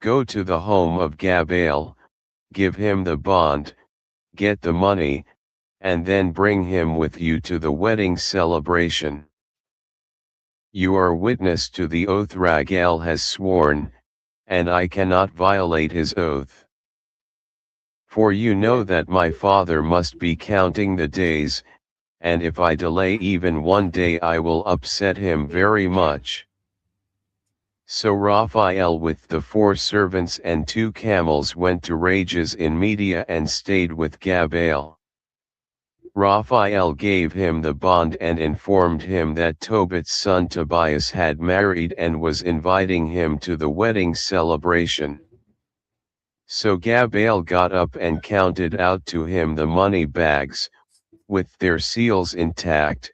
Go to the home of Gabael, give him the bond, get the money, and then bring him with you to the wedding celebration. You are witness to the oath Raguel has sworn, and I cannot violate his oath. For you know that my father must be counting the days, and if I delay even 1 day I will upset him very much." So Raphael with the 4 servants and 2 camels went to Rages in Media and stayed with Gabael. Raphael gave him the bond and informed him that Tobit's son Tobias had married and was inviting him to the wedding celebration. So Gabael got up and counted out to him the money bags, with their seals intact,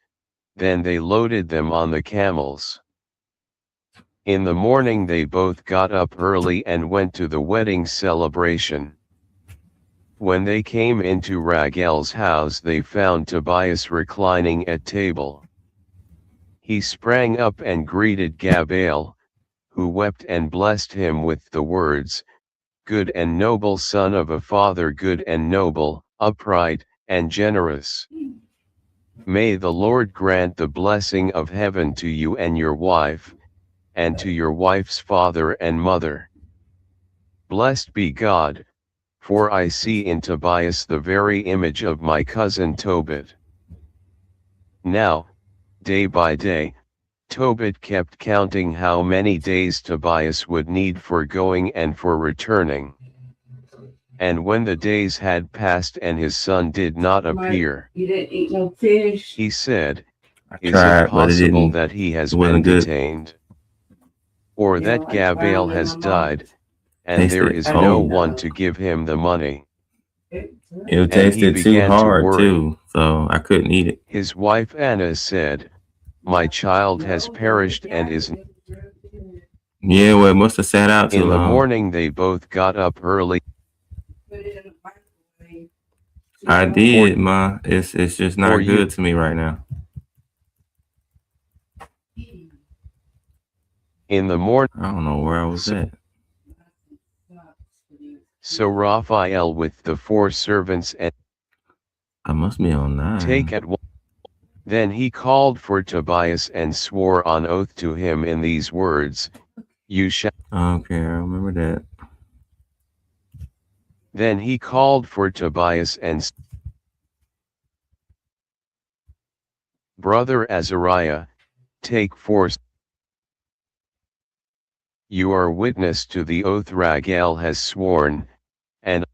then they loaded them on the camels. In the morning they both got up early and went to the wedding celebration. When they came into Raguel's house they found Tobias reclining at table. He sprang up and greeted Gabael, who wept and blessed him with the words, "Good and noble son of a father, good and noble, upright, and generous. May the Lord grant the blessing of heaven to you and your wife, and to your wife's father and mother. Blessed be God, for I see in Tobias the very image of my cousin Tobit." Now, day by day, Tobit kept counting how many days Tobias would need for going and for returning. And when the days had passed and his son did not appear, You didn't eat no fish. he said, I "Is tried, it but possible that he has been wasn't good. detained? Or that I Gabael found in has my died, and Tasted there is no cold. one to give him the money?" It And he tasted too began to hard worry. too, so I couldn't eat it. His wife Anna said, "My child has perished and is..." Yeah, well, it must have sat out too In the long. morning they both got up early. Put it in the microwave. I did, Ma. It's just For not you, good to me right now. In the morning, I don't know where I was at. so Raphael with the 4 servants and I must be on 9. take at once. Then he called for Tobias and swore on oath to him in these words, You shall. Okay, I remember that. Then he called for Tobias and Brother Azariah, take 4. You are witness to the oath Raguel has sworn, and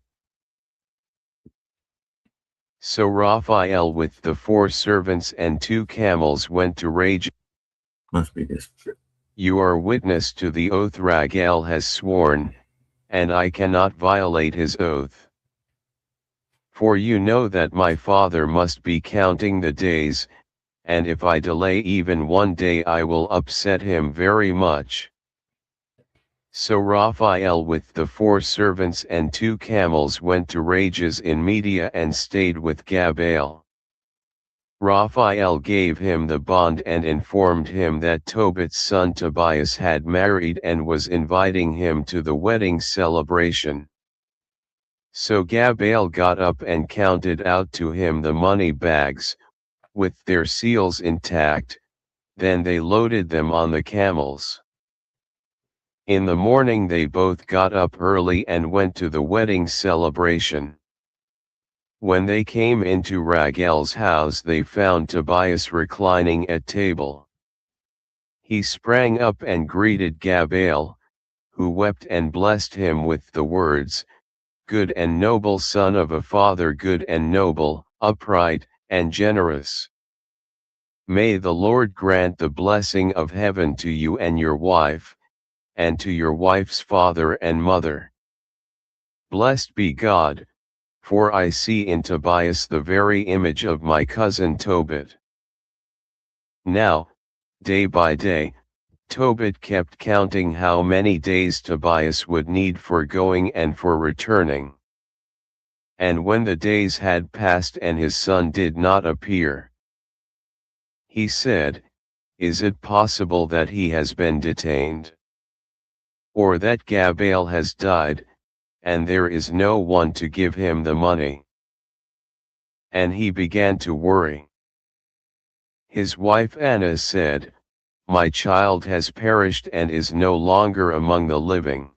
so Raphael with the 4 servants and 2 camels went to Rage. Must be this. You are witness to the oath Raguel has sworn, and I cannot violate his oath. For you know that my father must be counting the days, and if I delay even 1 day I will upset him very much. So Raphael with the 4 servants and 2 camels went to Rages in Media and stayed with Gabael. Raphael gave him the bond and informed him that Tobit's son Tobias had married and was inviting him to the wedding celebration. So Gabael got up and counted out to him the money bags, with their seals intact, then they loaded them on the camels. In the morning they both got up early and went to the wedding celebration. When they came into Raguel's house they found Tobias reclining at table. He sprang up and greeted Gabael, who wept and blessed him with the words, Good and noble son of a father, good and noble, upright, and generous. May the Lord grant the blessing of heaven to you and your wife, and to your wife's father and mother. Blessed be God, for I see in Tobias the very image of my cousin Tobit. Now, day by day, Tobit kept counting how many days Tobias would need for going and for returning. And when the days had passed and his son did not appear, he said, Is it possible that he has been detained? Or that Gabael has died, and there is no one to give him the money? And he began to worry. His wife Anna said, My child has perished and is no longer among the living.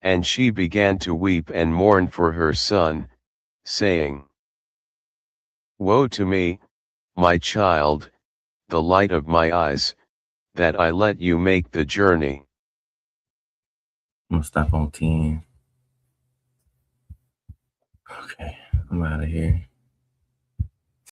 And she began to weep and mourn for her son, saying, Woe to me, my child, the light of my eyes, that I let you make the journey. I'm gonna stop on 10. Okay, I'm out of here.